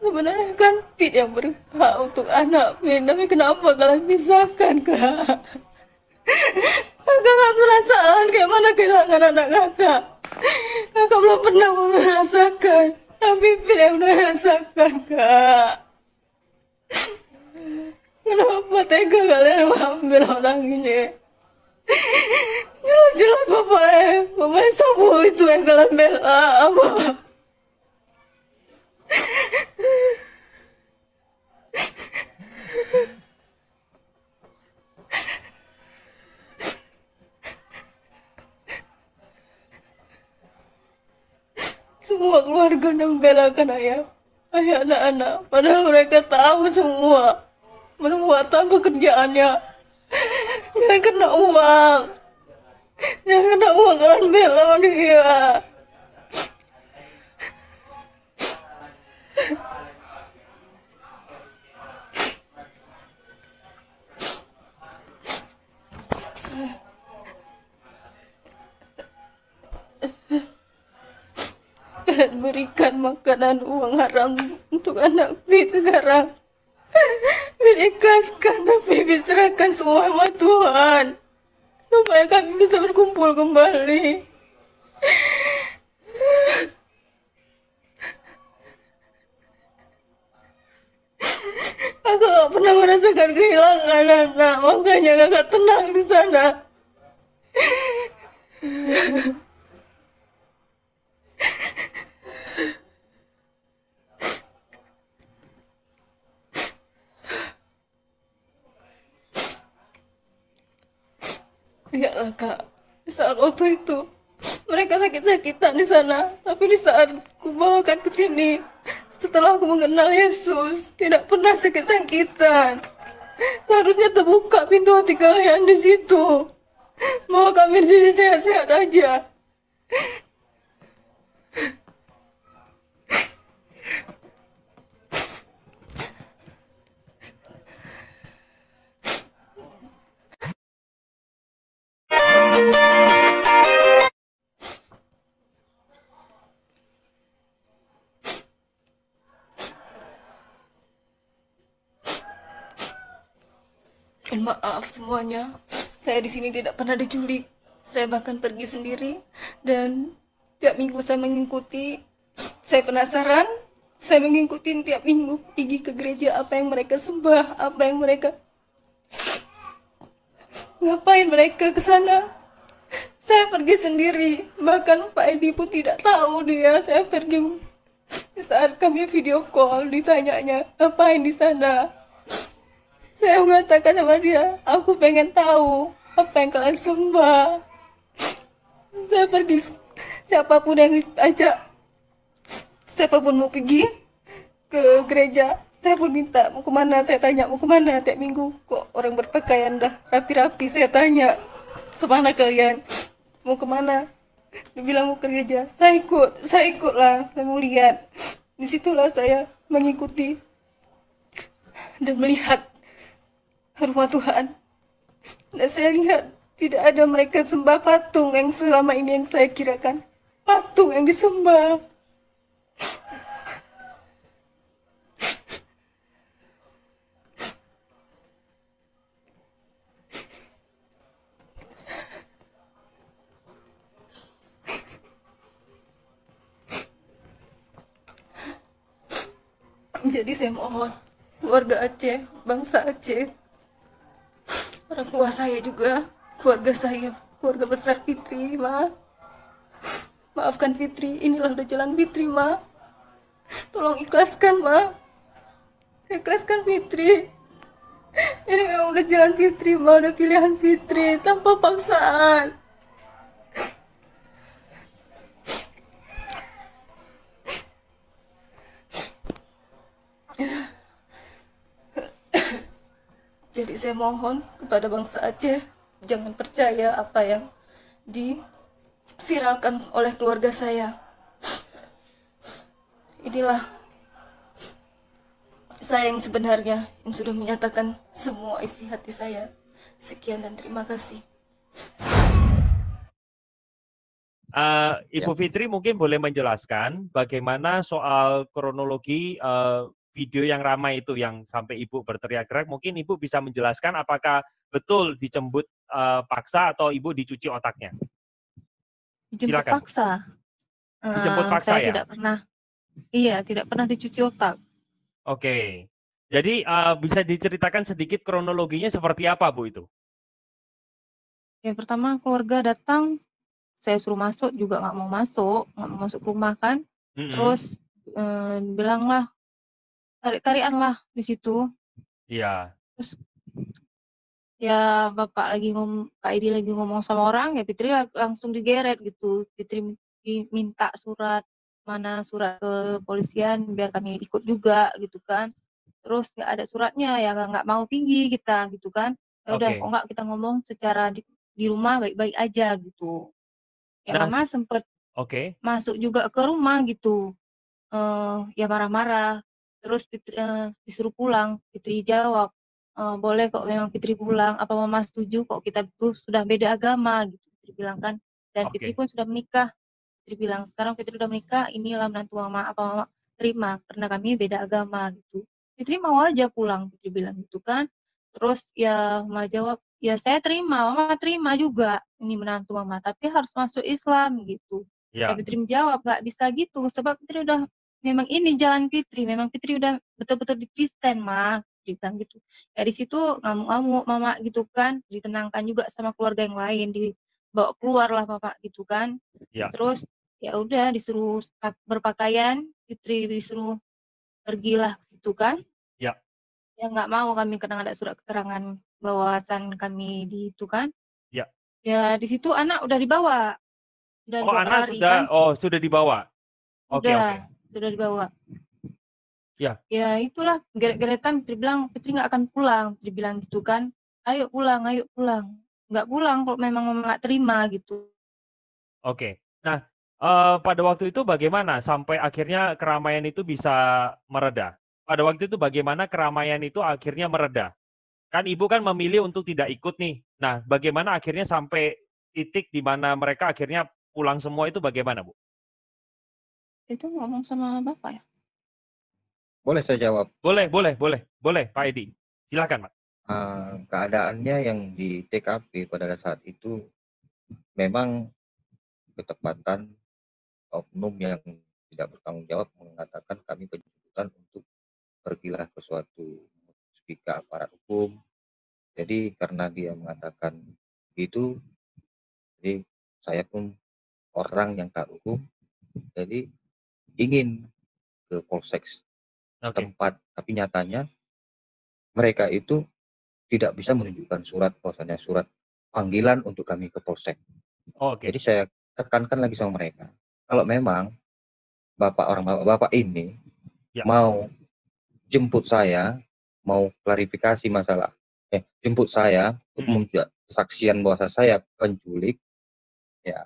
Sebenarnya kan Pit yang berhak untuk anak Pit, tapi kenapa kalian pisahkan, Kak? Kakak gak perasaan kayak mana kehilangan anak kakak. Kakak belum pernah merasakan, tapi Pit yang merasakan, Kak. Kenapa tega kalian mengambil orang ini? Jelas-jelas Bapak Sabu itu yang kalian bela, apa? Semua keluarga membelakan ayah anak-anak, padahal mereka tahu semua berbuat tanpa kerjaannya. Jangan kena uang, jangan kena uang, kalian bela dia. Kalian berikan makanan uang haram untuk anak Pit sekarang. Pit ikhlaskan, tapi Pit serahkan semua sama Tuhan supaya kami bisa berkumpul kembali. Kakak gak pernah merasakan kehilangan anak, makanya kakak tenang di sana. Ya Kak, di saat waktu itu mereka sakit-sakitan di sana, tapi di saat ku bawakan ke sini, setelah aku mengenal Yesus, tidak pernah sakit-sakitan. Harusnya terbuka pintu hati kalian di situ, bahwa kami di sini sehat-sehat aja. Maaf semuanya, saya di sini tidak pernah diculik. Saya bahkan pergi sendiri dan tiap minggu saya mengikuti. Saya penasaran, saya mengikuti tiap minggu pergi ke gereja, apa yang mereka sembah, apa yang mereka ngapain mereka ke sana. Saya pergi sendiri, bahkan Pak Edi pun tidak tahu dia. Saya pergi saat kami video call, ditanyanya ngapain di sana. Saya mengatakan sama dia, aku pengen tahu apa yang kalian sembah. siapapun yang ajak, siapapun mau pergi ke gereja, saya pun minta mau kemana, saya tanya mau kemana tiap minggu. Kok orang berpakaian dah rapi-rapi, saya tanya kemana kalian, mau kemana, dia bilang mau ke gereja. Saya ikutlah, saya mau lihat. Disitulah saya mengikuti dan melihat rumah Tuhan, dan saya lihat tidak ada mereka sembah patung yang selama ini yang saya kirakan patung yang disembah. Jadi saya mohon keluarga Aceh, bangsa Aceh, orang tua saya juga, keluarga saya, keluarga besar Fitri, maafkan Fitri, inilah udah jalan Fitri, tolong ikhlaskan, ikhlaskan Fitri, ini memang udah jalan Fitri, udah pilihan Fitri, tanpa paksaan. Jadi saya mohon kepada bangsa Aceh, jangan percaya apa yang diviralkan oleh keluarga saya. Inilah saya yang sebenarnya, yang sudah menyatakan semua isi hati saya. Sekian dan terima kasih. Ibu Fitri mungkin boleh menjelaskan bagaimana soal kronologi video yang ramai itu yang sampai Ibu berteriak-teriak. Mungkin Ibu bisa menjelaskan apakah betul dijemput paksa atau Ibu dicuci otaknya? Dijemput Silakan, paksa. dijemput paksa Saya ya? tidak pernah, iya tidak pernah dicuci otak. Oke. Jadi bisa diceritakan sedikit kronologinya seperti apa Bu itu? Ya pertama keluarga datang, saya suruh masuk juga nggak mau masuk rumah kan. Terus bilanglah tarik-tarikan lah di situ. Iya. Terus ya Pak Edi lagi ngomong sama orang, ya Fitri langsung digeret gitu. Fitri minta surat ke polisian biar kami ikut juga gitu kan. Terus nggak ada suratnya, ya nggak mau tinggi kita gitu kan. Ya udah kok nggak kita ngomong secara di rumah baik-baik aja gitu. Ya mama sempet masuk juga ke rumah gitu. Ya marah-marah. Terus disuruh pulang. Fitri jawab, boleh kok memang Fitri pulang. Apa mama setuju kok kita tuh sudah beda agama gitu. Fitri bilang kan. Dan Fitri pun sudah menikah. Fitri bilang sekarang Fitri udah menikah. Inilah menantu mama. Apa mama terima karena kami beda agama gitu. Fitri mau aja pulang. Fitri bilang gitu kan. Terus ya mama jawab, ya saya terima. Mama terima juga ini menantu mama. Tapi harus masuk Islam gitu. Ya Fitri menjawab nggak bisa gitu. Sebab Fitri udah memang ini jalan Fitri, memang Fitri udah betul-betul di Kristen, Fitri bilang gitu. Ya di situ ngamuk-ngamuk mama gitu kan, ditenangkan juga sama keluarga yang lain, dibawa keluar lah mama gitu kan. Terus ya udah disuruh berpakaian, Fitri disuruh pergilah ke situ kan. Ya nggak mau kami karena ada surat keterangan bawasan kami di itu kan. Ya di situ anak udah dibawa. Udah anak hari, sudah kan? Sudah dibawa. Oke. Sudah dibawa. Ya. Ya itulah geret-geretan Fitri bilang Fitri nggak akan pulang. Fitri bilang gitu kan. Ayo pulang. Nggak pulang kalau memang nggak terima gitu. Oke. Nah, pada waktu itu bagaimana sampai akhirnya keramaian itu bisa mereda? Pada waktu itu bagaimana keramaian itu akhirnya mereda? Kan Ibu kan memilih untuk tidak ikut nih. Nah, bagaimana akhirnya sampai titik di mana mereka akhirnya pulang semua itu bagaimana, Bu? Itu ngomong sama Bapak ya? Boleh saya jawab? Boleh, Pak Edi. Silakan, Pak. Keadaannya yang di TKP pada saat itu memang ketepatan oknum yang tidak bertanggung jawab mengatakan kami penjemputan untuk pergilah ke suatu musbika aparat hukum. Jadi karena dia mengatakan itu, jadi saya pun orang yang taat hukum, jadi ingin ke polsek tempat, tapi nyatanya mereka itu tidak bisa menunjukkan surat bahwasanya surat panggilan untuk kami ke polsek. Jadi saya tekankan lagi sama mereka, kalau memang bapak ini Ya. mau jemput saya, mau klarifikasi masalah, jemput saya untuk membuat kesaksian bahwa saya penculik, ya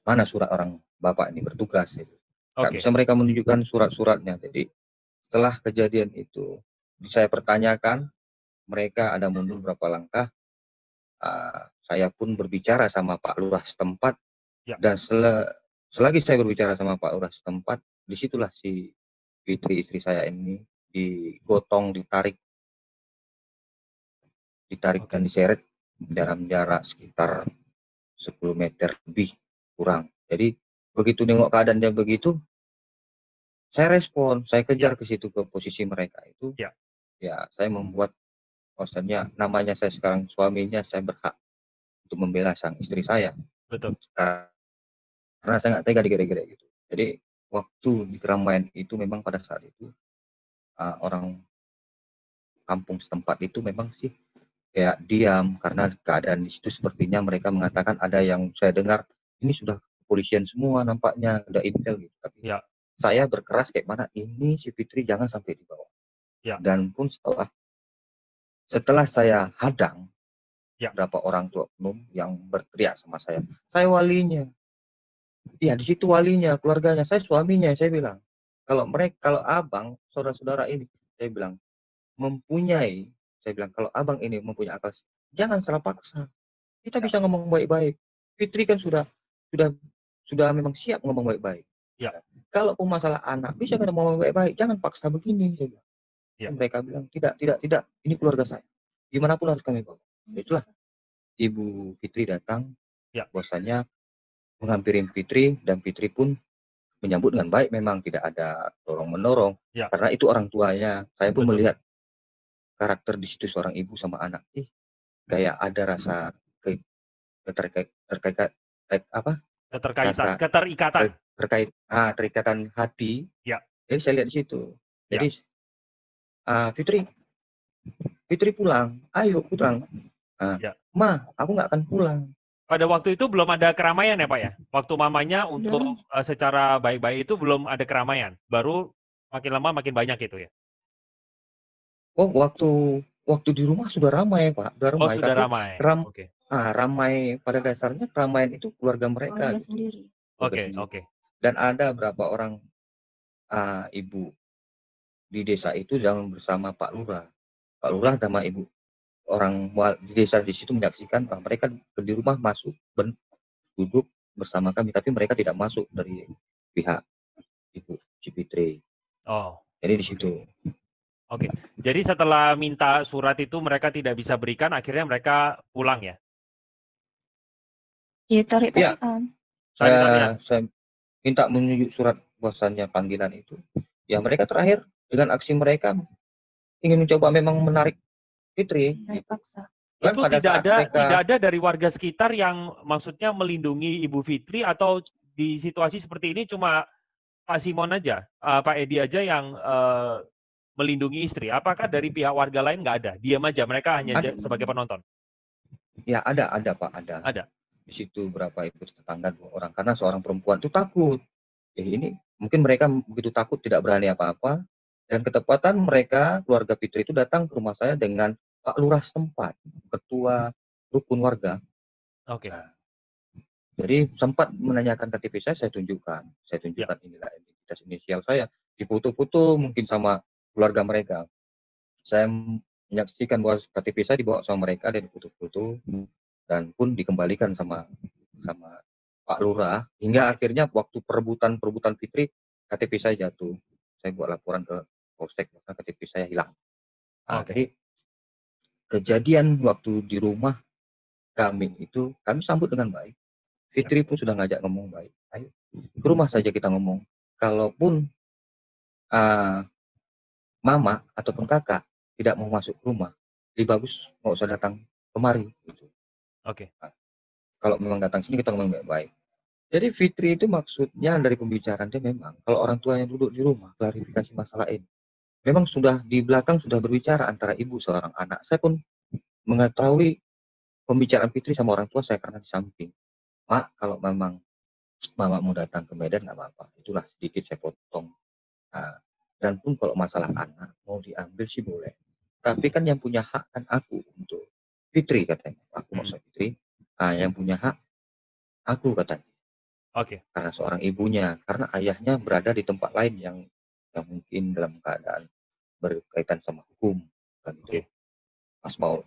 mana surat orang bapak ini bertugas itu. Nggak Oke. bisa mereka menunjukkan surat-suratnya. Jadi setelah kejadian itu saya pertanyakan, mereka ada mundur berapa langkah. Saya pun berbicara sama Pak Lurah setempat, dan selagi saya berbicara sama Pak Lurah setempat, disitulah si Fitri istri saya ini digotong, ditarik dan diseret dalam jarak sekitar 10 meter lebih kurang. Jadi begitu nengok keadaan dia begitu, saya respon, saya kejar ke situ, ke posisi mereka itu. Ya, saya membuat bahwasannya namanya saya sekarang suaminya, saya berhak untuk membela sang istri saya. Betul. Karena saya nggak tega digere-gere gitu. Jadi waktu di keramaian itu memang pada saat itu orang kampung setempat itu memang sih kayak diam, karena keadaan di situ sepertinya mereka mengatakan, ada yang saya dengar ini sudah kepolisian semua nampaknya, ada intel gitu. Tapi saya berkeras kayak mana, ini si Fitri jangan sampai dibawa. Dan pun setelah saya hadang beberapa orang tua oknum yang berteriak sama saya walinya. Iya, di situ walinya, keluarganya, saya suaminya. Saya bilang, kalau abang, saudara-saudara ini, saya bilang kalau abang ini mempunyai akal, jangan salah paksa. Kita bisa ngomong baik-baik. Fitri kan sudah memang siap ngomong baik-baik. Kalau masalah anak, bisa kan ngomong baik-baik, jangan paksa begini. Saya bilang. Mereka bilang tidak, ini keluarga saya. Gimana pun harus kami bawa. Itulah Ibu Fitri datang, bahwasanya menghampiri Fitri, dan Fitri pun menyambut dengan baik, memang tidak ada dorong-menorong, karena itu orang tuanya. Saya pun melihat karakter di situ seorang ibu sama anak, kayak ada rasa keterikatan hati. Jadi saya lihat di situ. Jadi Fitri pulang, ayo pulang. Ma, aku nggak akan pulang. Pada waktu itu belum ada keramaian ya Pak ya? Waktu mamanya untuk secara baik-baik itu belum ada keramaian. Baru makin lama makin banyak itu ya? Oh, waktu di rumah sudah ramai Pak. Sudah ramai. Oh, sudah ramai. Oke. Ramai pada dasarnya, keramaian itu keluarga mereka. Sendiri. Oke. Dan ada berapa orang ibu di desa itu jangan bersama Pak Lurah. Pak Lurah sama ibu orang di desa di situ menyaksikan bahwa mereka di rumah masuk duduk bersama kami, tapi mereka tidak masuk dari pihak Ibu Cipitri. Oh. Jadi di situ. Oke. Jadi setelah minta surat itu mereka tidak bisa berikan, akhirnya mereka pulang ya? Iya, tarik-tarikan. Saya minta menunjuk surat bahwasannya panggilan itu. Ya mereka terakhir dengan aksi mereka ingin mencoba memang menarik Fitri. Paksa. Itu tidak ada dari warga sekitar yang maksudnya melindungi Ibu Fitri, atau di situasi seperti ini cuma Pak Simon aja, Pak Edi aja yang melindungi istri? Apakah dari pihak warga lain nggak ada? Diam aja, mereka hanya sebagai penonton? Ya ada Pak, ada. Ada. Di situ berapa ibu tetangga 2 orang, karena seorang perempuan itu takut. Ini mungkin mereka begitu takut tidak berani apa-apa, dan ketepatan mereka keluarga Fitri itu datang ke rumah saya dengan Pak Lurah setempat, ketua rukun warga. Oke. Jadi sempat menanyakan KTP saya tunjukkan inilah identitas inisial saya, difoto-foto mungkin sama keluarga mereka. Saya menyaksikan bahwa KTP saya dibawa sama mereka dan difoto-foto, dan pun dikembalikan sama Pak Lurah, hingga akhirnya waktu perebutan Fitri, KTP saya jatuh. Saya buat laporan ke Polsek, maka KTP saya hilang. Jadi kejadian waktu di rumah kami itu kami sambut dengan baik. Fitri pun sudah ngajak ngomong baik. Ayo ke rumah saja kita ngomong. Kalaupun mama ataupun kakak tidak mau masuk ke rumah, lebih bagus nggak usah datang kemari. Gitu. Oke. Kalau memang datang sini kita ngomong baik-baik. Jadi Fitri itu maksudnya dari pembicaraan dia memang kalau orang tuanya duduk di rumah klarifikasi masalah ini, memang sudah di belakang sudah berbicara antara ibu seorang anak. Saya pun mengetahui pembicaraan Fitri sama orang tua saya karena di samping. Mak, kalau memang mamamu datang ke Medan nggak apa-apa, itulah sedikit saya potong. Nah, dan pun kalau masalah anak mau diambil sih boleh, tapi kan yang punya hak kan aku untuk Fitri katanya, aku maksud Fitri, yang punya hak aku katanya. Oke. Karena seorang ibunya, karena ayahnya berada di tempat lain yang mungkin dalam keadaan berkaitan sama hukum kan itu. Mas Paul.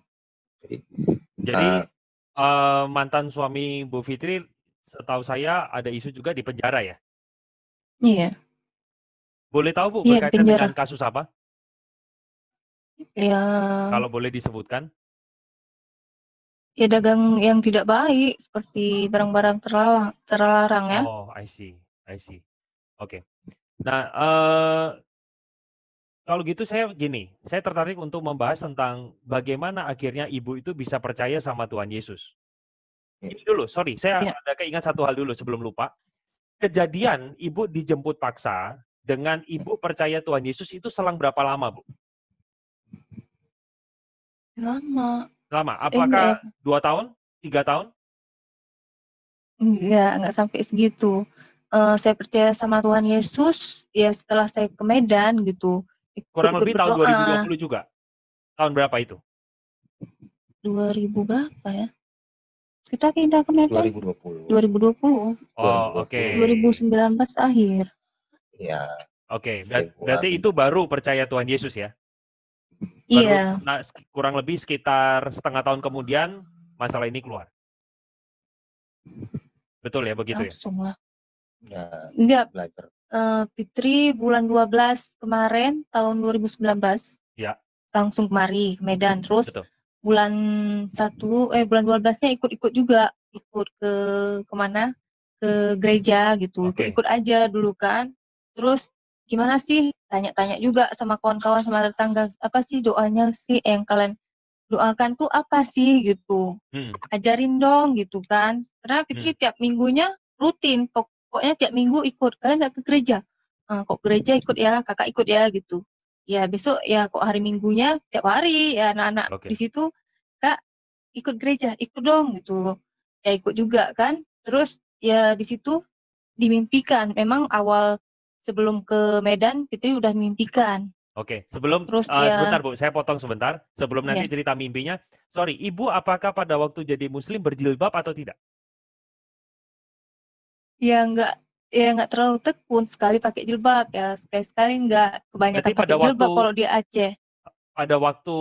Jadi mantan suami Bu Fitri, setahu saya ada isu juga di penjara ya? Iya. Boleh tahu Bu Iya, berkaitan penjara. dengan kasus apa? Ya, Kalau boleh disebutkan? ya dagang yang tidak baik seperti barang-barang terlarang ya. Oh, I see. Oke. Nah, kalau gitu saya tertarik untuk membahas tentang bagaimana akhirnya ibu itu bisa percaya sama Tuhan Yesus. Ini dulu, sorry, saya ada keingat satu hal dulu sebelum lupa. Kejadian ibu dijemput paksa dengan ibu percaya Tuhan Yesus itu selang berapa lama, Bu? Lama. Lama. Apakah 2 tahun? 3 tahun? Enggak sampai segitu. Saya percaya sama Tuhan Yesus ya setelah saya ke Medan gitu. Kurang Ikut lebih tahun berdoa. 2020 juga? Tahun berapa itu? 2000 berapa ya? Kita pindah ke Medan 2020. Oh, oke. 2019 akhir. Iya. Oke, berarti itu baru percaya Tuhan Yesus ya? Iya. Nah, kurang lebih sekitar setengah tahun kemudian masalah ini keluar. Betul ya, begitu ya? Langsung lah. Ya, enggak. Belajar. Fitri bulan 12 kemarin tahun 2019. Ya. Langsung kemari ke Medan. Terus Betul. bulan 12-nya ikut juga. Ikut ke kemana? Ke gereja gitu. Ikut aja dulu kan. Terus gimana sih? Tanya-tanya juga sama kawan-kawan, sama tetangga. Apa sih doanya sih yang kalian doakan tuh apa sih gitu. Ajarin dong gitu kan. Karena Fitri tiap minggunya rutin. Pokoknya tiap minggu ikut. Kalian nggak ke gereja? Kok gereja ikut ya, kakak ikut ya gitu. Ya besok ya kok hari minggunya tiap hari ya anak-anak di situ, Kak ikut gereja, ikut dong gitu. Ya ikut juga kan. Terus ya di situ dimimpikan. Memang awal sebelum ke Medan Fitri udah mimpikan. Oke, sebelum sebentar Bu, saya potong sebentar. Sebelum nanti cerita mimpinya. Sorry, Ibu apakah pada waktu jadi muslim berjilbab atau tidak? Ya enggak terlalu tekun, sekali pakai jilbab ya, sekali-sekali enggak, kebanyakan pakai jilbab kalau di Aceh. Pada waktu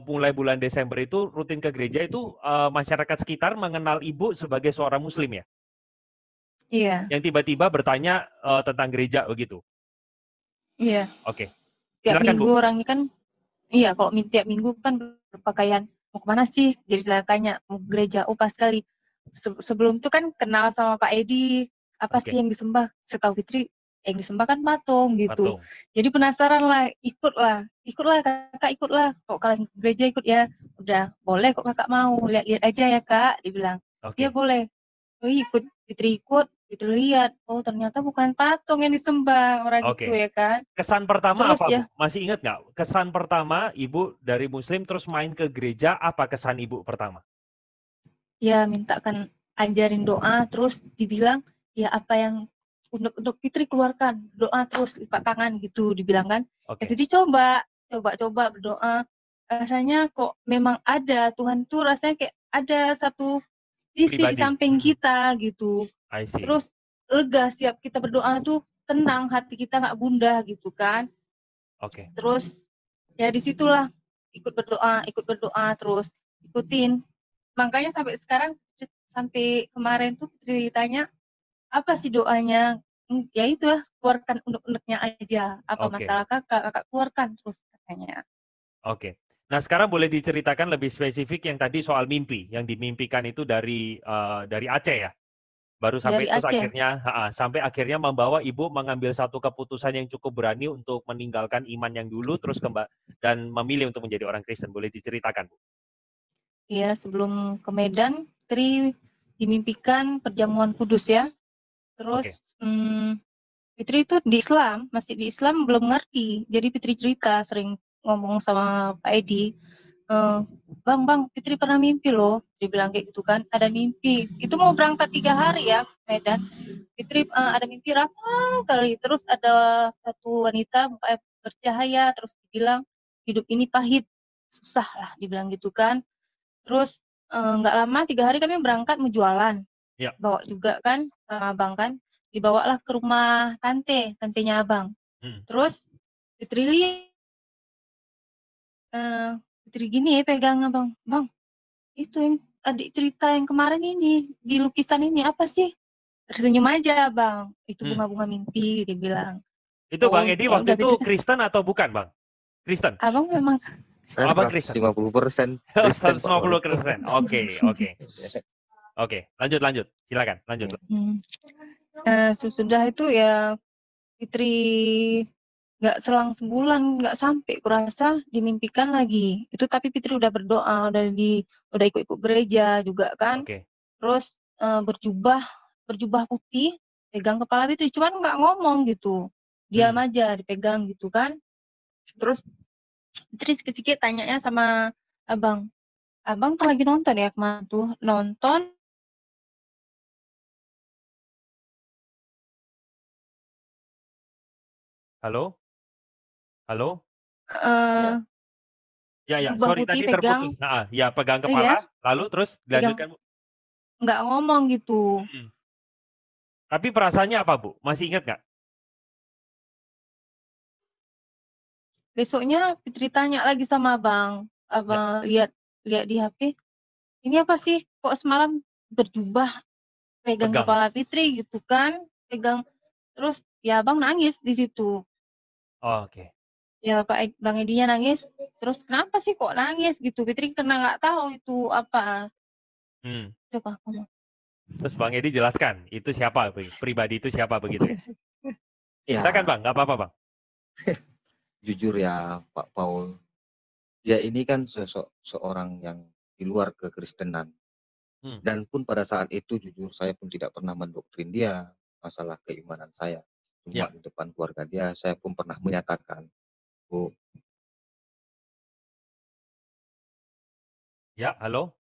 mulai bulan Desember itu rutin ke gereja itu masyarakat sekitar mengenal Ibu sebagai seorang muslim ya? Iya. Yang tiba-tiba bertanya tentang gereja begitu? Iya. Oke. Tiap Silakan, minggu Bu. orang ini kan, iya kalau tiap minggu kan berpakaian, mau kemana sih? Jadi tanya, mau gereja, oh pas sekali. Sebelum itu kan kenal sama Pak Edi, apa sih yang disembah? Setahu Fitri, yang disembah kan patung gitu. Jadi penasaran lah, ikutlah kakak ikutlah. Kok kalian gereja ikut ya? Udah, boleh kok kakak mau, lihat-lihat aja ya kak, dibilang. Iya boleh. Oh ikut, Fitri ikut, Fitri lihat, oh ternyata bukan patung yang disembah orang itu ya kan. Kesan pertama terus apa, ya, Bu? Masih ingat nggak? Kesan pertama Ibu dari muslim terus main ke gereja, apa kesan Ibu pertama? Ya mintakan ajarin doa, terus dibilang ya apa yang untuk Fitri keluarkan, doa terus lipat tangan gitu dibilang kan. Ya Fitri coba berdoa, rasanya kok memang ada Tuhan tuh, rasanya kayak ada satu sisi di samping kita gitu. Terus lega, siap kita berdoa tuh tenang, hati kita nggak gundah gitu kan. Terus ya disitulah ikut berdoa terus ikutin. Makanya sampai sekarang, sampai kemarin tuh ditanya apa sih doanya, ya itu ya keluarkan unek-uneknya aja, apa masalah kakak keluarkan terus katanya. Oke. Nah sekarang boleh diceritakan lebih spesifik yang tadi soal mimpi, yang dimimpikan itu dari Aceh ya? Baru sampai Dari terus Aceh. sampai akhirnya membawa Ibu mengambil satu keputusan yang cukup berani untuk meninggalkan iman yang dulu terus dan memilih untuk menjadi orang Kristen. Boleh diceritakan, Bu? Iya, sebelum ke Medan, Fitri dimimpikan perjamuan kudus ya. Terus Fitri itu masih di Islam belum ngerti. Jadi Fitri cerita, sering ngomong sama Pak Edi, Bang, Fitri pernah mimpi loh. Dia bilang kayak gitu kan, ada mimpi. Itu mau berangkat 3 hari ya, Medan. Fitri ada mimpi ramai kali. Terus ada satu wanita bercahaya, terus dibilang hidup ini pahit, susah lah, dibilang gitu kan. Terus nggak lama 3 hari kami berangkat mau jualan. Ya. Bawa juga kan sama abang kan. Dibawalah ke rumah tantenya abang. Terus Fitri Fitri gini ya pegang abang, bang itu yang adik cerita yang kemarin ini di lukisan ini apa sih? Tersenyum aja bang, itu bunga-bunga mimpi dia bilang. Itu Bang Edi ya waktu udah, itu Fitri. Kristen atau bukan Bang? Kristen? Abang memang Saya Abang Kristen. 150% Kristen. 150%. Oke, lanjut. Silakan, lanjut. Sesudah itu ya Fitri nggak selang sebulan, nggak sampai kurasa dimimpikan lagi. Itu tapi Fitri udah berdoa, udah ikut-ikut gereja juga kan. Terus berjubah putih, pegang kepala Fitri, cuman nggak ngomong gitu, diam aja dipegang gitu kan. Terus Fitri sikit-sikit tanyanya sama abang tuh lagi nonton ya kemana tuh nonton. Halo? Ya, Jubah sorry putih tadi pegang. terputus. Ya pegang kepala, lalu terus dilanjutkan. Nggak ngomong gitu. Tapi perasaannya apa Bu? Masih ingat nggak? Besoknya Fitri tanya lagi sama abang lihat di HP, ini apa sih kok semalam berjubah pegang kepala Fitri gitu kan, pegang. Terus ya abang nangis di situ. Oke. Ya Bang Edinya nangis. Terus kenapa sih kok nangis gitu? Fitri karena nggak tahu itu apa. Coba ngomong. Terus Bang Edi jelaskan, itu siapa? Pribadi itu siapa begitu ya? Silakan Bang, nggak apa-apa Bang. Jujur ya Pak Paul, dia ini kan seorang yang di luar kekristenan. Dan pun pada saat itu jujur saya pun tidak pernah mendoktrin dia masalah keimanan saya. Cuma di depan keluarga dia saya pun pernah menyatakan, Bu. Ya, halo?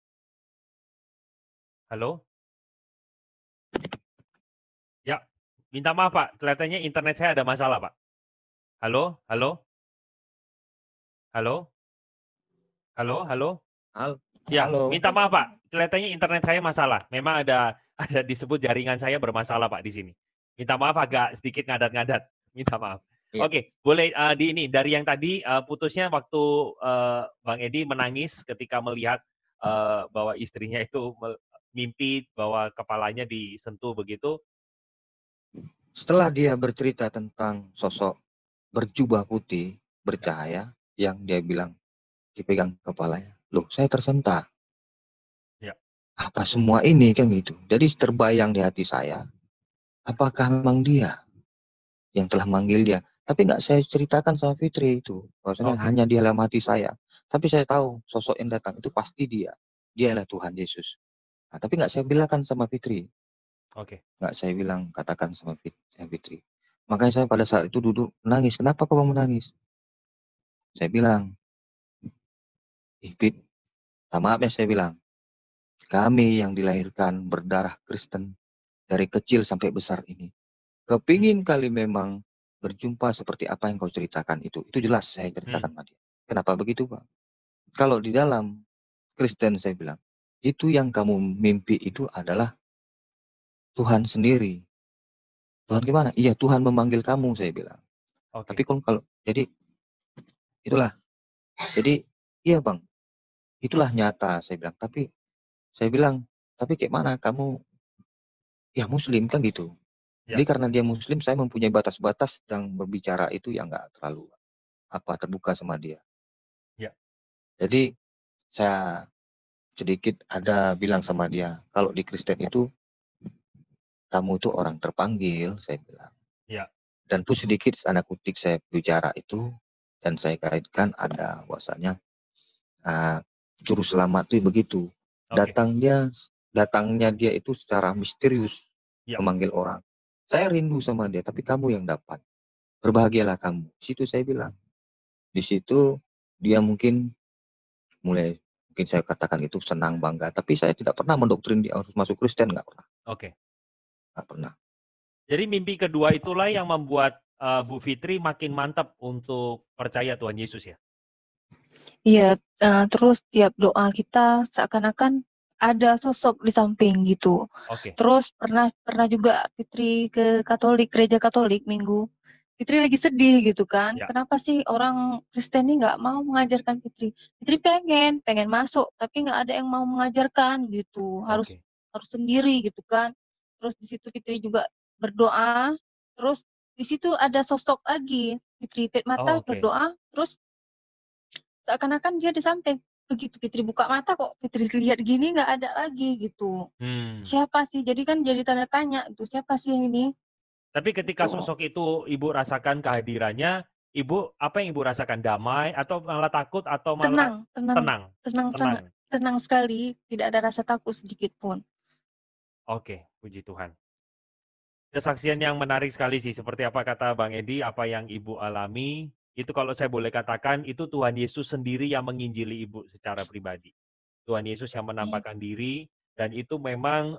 Ya, minta maaf Pak, kelihatannya internet saya ada masalah Pak. Halo? Ya, minta maaf Pak, kelihatannya internet saya masalah. Memang ada disebut jaringan saya bermasalah Pak di sini. Minta maaf agak sedikit ngadat-ngadat. Minta maaf. Oke, boleh dari yang tadi putusnya waktu Bang Edi menangis ketika melihat bahwa istrinya itu mimpi bahwa kepalanya disentuh begitu. Setelah dia bercerita tentang sosok berjubah putih, bercahaya, yang dia bilang dipegang kepalanya. Loh, saya tersentak. Apa semua ini kan gitu. Jadi terbayang di hati saya, apakah memang dia yang telah manggil dia? Tapi nggak saya ceritakan sama Fitri itu. Maksudnya hanya di dalam hati saya. Tapi saya tahu sosok yang datang itu pasti dia. Dialah Tuhan Yesus. Nah, tapi nggak saya bilangkan sama Fitri. Nggak saya bilang, katakan sama Fitri. Makanya saya pada saat itu duduk menangis. Kenapa kau menangis? Saya bilang, Fit, maaf ya saya bilang, kami yang dilahirkan berdarah Kristen dari kecil sampai besar ini, kepingin kali memang berjumpa seperti apa yang kau ceritakan itu. Itu jelas saya ceritakan sama dia. Kenapa begitu Pak? Kalau di dalam Kristen saya bilang, itu yang kamu mimpi itu adalah Tuhan sendiri. Tuhan gimana? Iya, Tuhan memanggil kamu, saya bilang. Tapi kalau jadi itulah. Jadi iya Bang, itulah nyata saya bilang. Tapi saya bilang, tapi kayak mana kamu? Ya Muslim kan gitu. Jadi karena dia Muslim, saya mempunyai batas-batas yang berbicara itu yang nggak terlalu terbuka sama dia. Jadi saya sedikit ada bilang sama dia, kalau di Kristen itu kamu itu orang terpanggil, saya bilang. Dan pun sedikit tanda kutip saya bicara itu, dan saya kaitkan ada bahwasanya juru selamat itu begitu. Datangnya dia itu secara misterius memanggil orang. Saya rindu sama dia, tapi kamu yang dapat. Berbahagialah kamu. Di situ saya bilang. Di situ dia mungkin mulai mungkin saya katakan itu senang, bangga, tapi saya tidak pernah mendoktrin dia harus masuk Kristen, nggak pernah. Oke. Nggak pernah. Jadi mimpi kedua itulah yang membuat Bu Fitri makin mantap untuk percaya Tuhan Yesus ya? Iya, terus tiap doa kita seakan-akan ada sosok di samping gitu. Oke. Terus pernah juga Fitri ke gereja Katolik Minggu. Fitri lagi sedih gitu kan. Ya. Kenapa sih orang Kristen ini nggak mau mengajarkan Fitri? Fitri pengen masuk, tapi nggak ada yang mau mengajarkan gitu. Harus sendiri gitu kan. Terus di situ Fitri juga berdoa. Terus di situ ada sosok lagi. Fitri pet mata berdoa. Terus seakan-akan dia di samping. Begitu Fitri buka mata kok Fitri lihat gini nggak ada lagi gitu. Siapa sih? Jadi kan jadi tanda tanya itu siapa sih yang ini? Tapi ketika sosok itu Ibu rasakan kehadirannya, Ibu apa yang Ibu rasakan? Damai atau malah takut atau malah tenang? Sangat tenang sekali, tidak ada rasa takut sedikit pun. Oke, puji Tuhan. Kesaksian yang menarik sekali sih, seperti apa kata Bang Edi, apa yang Ibu alami, itu kalau saya boleh katakan, itu Tuhan Yesus sendiri yang menginjili Ibu secara pribadi. Tuhan Yesus yang menampakkan diri, dan itu memang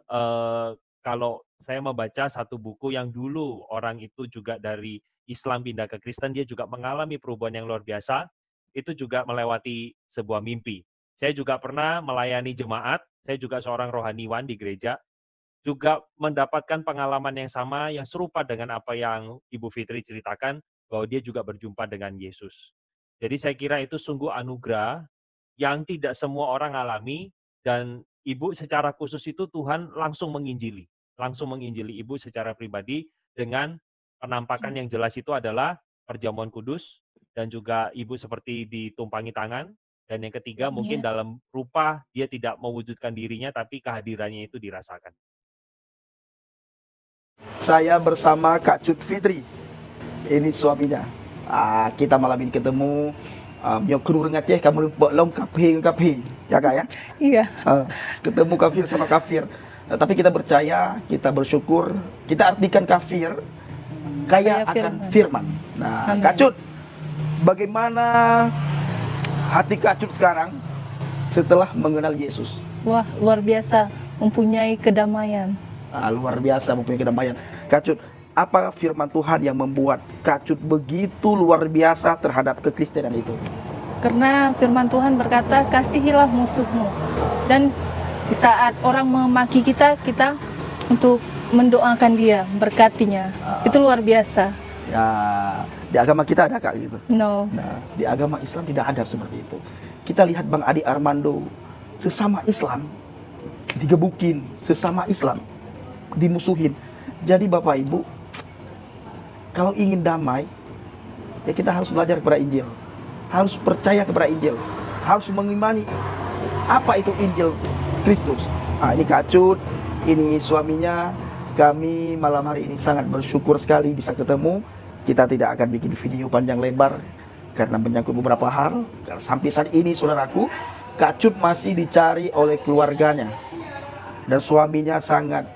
kalau saya membaca satu buku yang dulu orang itu juga dari Islam pindah ke Kristen, dia juga mengalami perubahan yang luar biasa, itu juga melewati sebuah mimpi. Saya juga pernah melayani jemaat, saya juga seorang rohaniwan di gereja, juga mendapatkan pengalaman yang sama, yang serupa dengan apa yang Ibu Fitri ceritakan, bahwa dia juga berjumpa dengan Yesus. Jadi saya kira itu sungguh anugerah yang tidak semua orang alami, dan Ibu secara khusus itu Tuhan langsung menginjili Ibu secara pribadi dengan penampakan yang jelas itu adalah perjamuan kudus, dan juga Ibu seperti ditumpangi tangan, dan yang ketiga mungkin dalam rupa dia tidak mewujudkan dirinya tapi kehadirannya itu dirasakan. Saya bersama Kak Cut Fitri, ini suaminya. Kita malam ini ketemu. Yang kru dengan Aceh, kamu long kafir, ya Kak ya? Iya. Ketemu kafir sama kafir. Tapi kita percaya, kita bersyukur, kita artikan kafir kayak akan firman. Nah, Kak Cut, bagaimana hati Kak Cut sekarang setelah mengenal Yesus? Wah, luar biasa, mempunyai kedamaian. Luar biasa mempunyai kedamaian. Kak Cut, apa firman Tuhan yang membuat Kak Cut begitu luar biasa terhadap kekristenan itu? Karena firman Tuhan berkata, kasihilah musuhmu. Dan di saat orang memaki kita untuk mendoakan dia, berkatinya. Itu luar biasa. Ya, di agama kita ada Kak gitu. No. Nah, di agama Islam tidak ada seperti itu. Kita lihat Bang Adi Armando, sesama Islam digebukin, sesama Islam dimusuhin. Jadi Bapak Ibu, kalau ingin damai, ya kita harus belajar kepada Injil, harus percaya kepada Injil, harus mengimani apa itu Injil Kristus. Ini Kak Cut, ini suaminya. Kami malam hari ini sangat bersyukur sekali bisa ketemu. Kita tidak akan bikin video panjang lebar karena menyangkut beberapa hal. Sampai saat ini saudaraku, Kak Cut masih dicari oleh keluarganya, dan suaminya sangat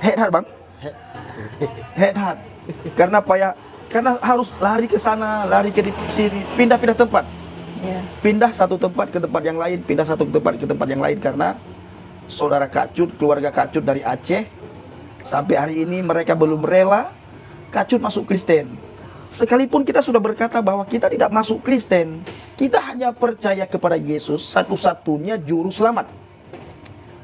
head Bang, head. Karena apa ya? Karena harus lari ke sana, lari ke sini, pindah-pindah tempat. Pindah satu tempat ke tempat yang lain, pindah satu tempat ke tempat yang lain, karena saudara Kak Cut, keluarga Kak Cut dari Aceh, sampai hari ini mereka belum rela Kak Cut masuk Kristen. Sekalipun kita sudah berkata bahwa kita tidak masuk Kristen, kita hanya percaya kepada Yesus, satu-satunya juru selamat.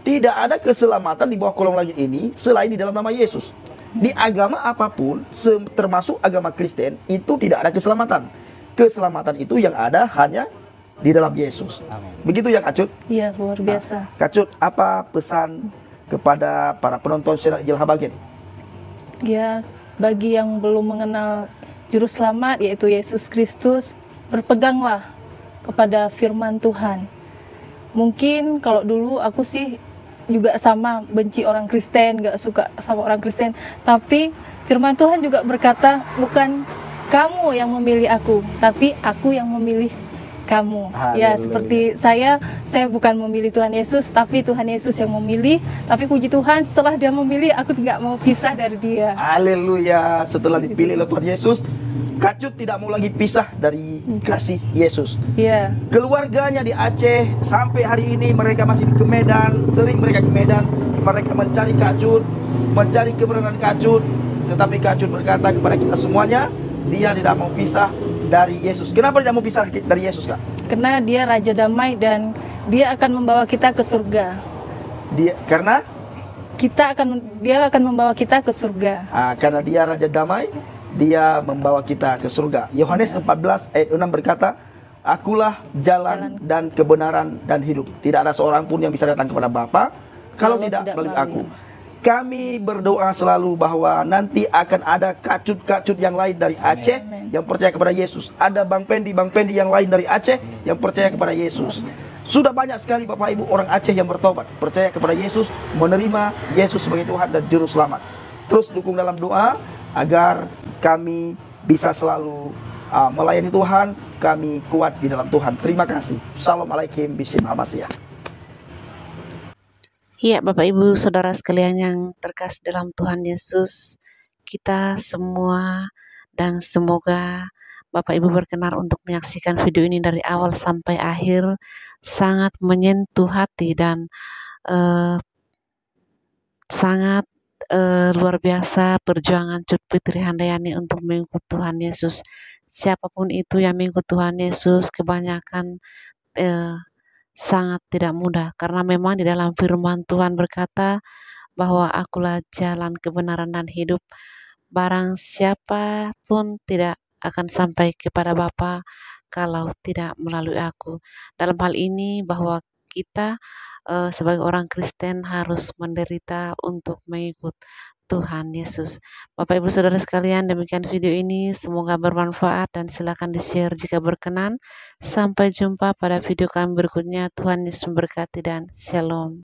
Tidak ada keselamatan di bawah kolong langit ini selain di dalam nama Yesus. Di agama apapun, termasuk agama Kristen, itu tidak ada keselamatan. Keselamatan itu yang ada hanya di dalam Yesus. Begitu ya Kak Cut? Iya, luar biasa. Kak Cut, apa pesan kepada para penonton channel Injil Habagen? Ya, bagi yang belum mengenal Juru Selamat, yaitu Yesus Kristus, berpeganglah kepada firman Tuhan. Mungkin kalau dulu aku sih juga sama, benci orang Kristen, gak suka sama orang Kristen. Tapi firman Tuhan juga berkata, bukan kamu yang memilih aku, tapi aku yang memilih kamu. Ya, seperti saya bukan memilih Tuhan Yesus, tapi Tuhan Yesus yang memilih. Tapi puji Tuhan, setelah dia memilih, aku tidak mau pisah dari dia. Haleluya. Setelah dipilih oleh Tuhan Yesus, Kacut tidak mau lagi pisah dari kasih Yesus. Iya. Keluarganya di Aceh sampai hari ini mereka masih ke Medan, sering mereka ke Medan, mereka mencari Kacut, mencari keberadaan Kacut, tetapi Kacut berkata kepada kita semuanya, dia tidak mau pisah dari Yesus. Kenapa tidak mau pisah dari Yesus, Kak? Karena dia Raja Damai dan dia akan membawa kita ke surga. Karena dia akan membawa kita ke surga. Karena dia Raja Damai, dia membawa kita ke surga. Yohanes 14 ayat 6 berkata, Akulah jalan dan kebenaran dan hidup. Tidak ada seorang pun yang bisa datang kepada Bapa kalau tidak melalui aku. Kami berdoa selalu bahwa nanti akan ada kacut-kacut yang lain dari Aceh yang percaya kepada Yesus. Ada Bang Pendi yang lain dari Aceh yang percaya kepada Yesus. Sudah banyak sekali Bapak Ibu orang Aceh yang bertobat, percaya kepada Yesus, menerima Yesus sebagai Tuhan dan Juru Selamat. Terus dukung dalam doa agar kami bisa selalu melayani Tuhan, kami kuat di dalam Tuhan. Terima kasih. Assalamualaikum warahmatullahi wabarakatuh. Ya, Bapak Ibu Saudara sekalian yang terkasih dalam Tuhan Yesus, kita semua dan semoga Bapak Ibu berkenan untuk menyaksikan video ini dari awal sampai akhir, sangat menyentuh hati dan sangat luar biasa perjuangan Cut Fitri Handayani untuk mengikut Tuhan Yesus. Siapapun itu yang mengikut Tuhan Yesus, kebanyakan sangat tidak mudah, karena memang di dalam firman Tuhan berkata bahwa akulah jalan kebenaran dan hidup. Barang siapa pun tidak akan sampai kepada Bapa kalau tidak melalui aku. Dalam hal ini bahwa kita sebagai orang Kristen harus menderita untuk mengikut Tuhan Yesus. Bapak Ibu Saudara sekalian, demikian video ini, semoga bermanfaat dan silakan di-share jika berkenan. Sampai jumpa pada video kami berikutnya. Tuhan Yesus memberkati dan shalom.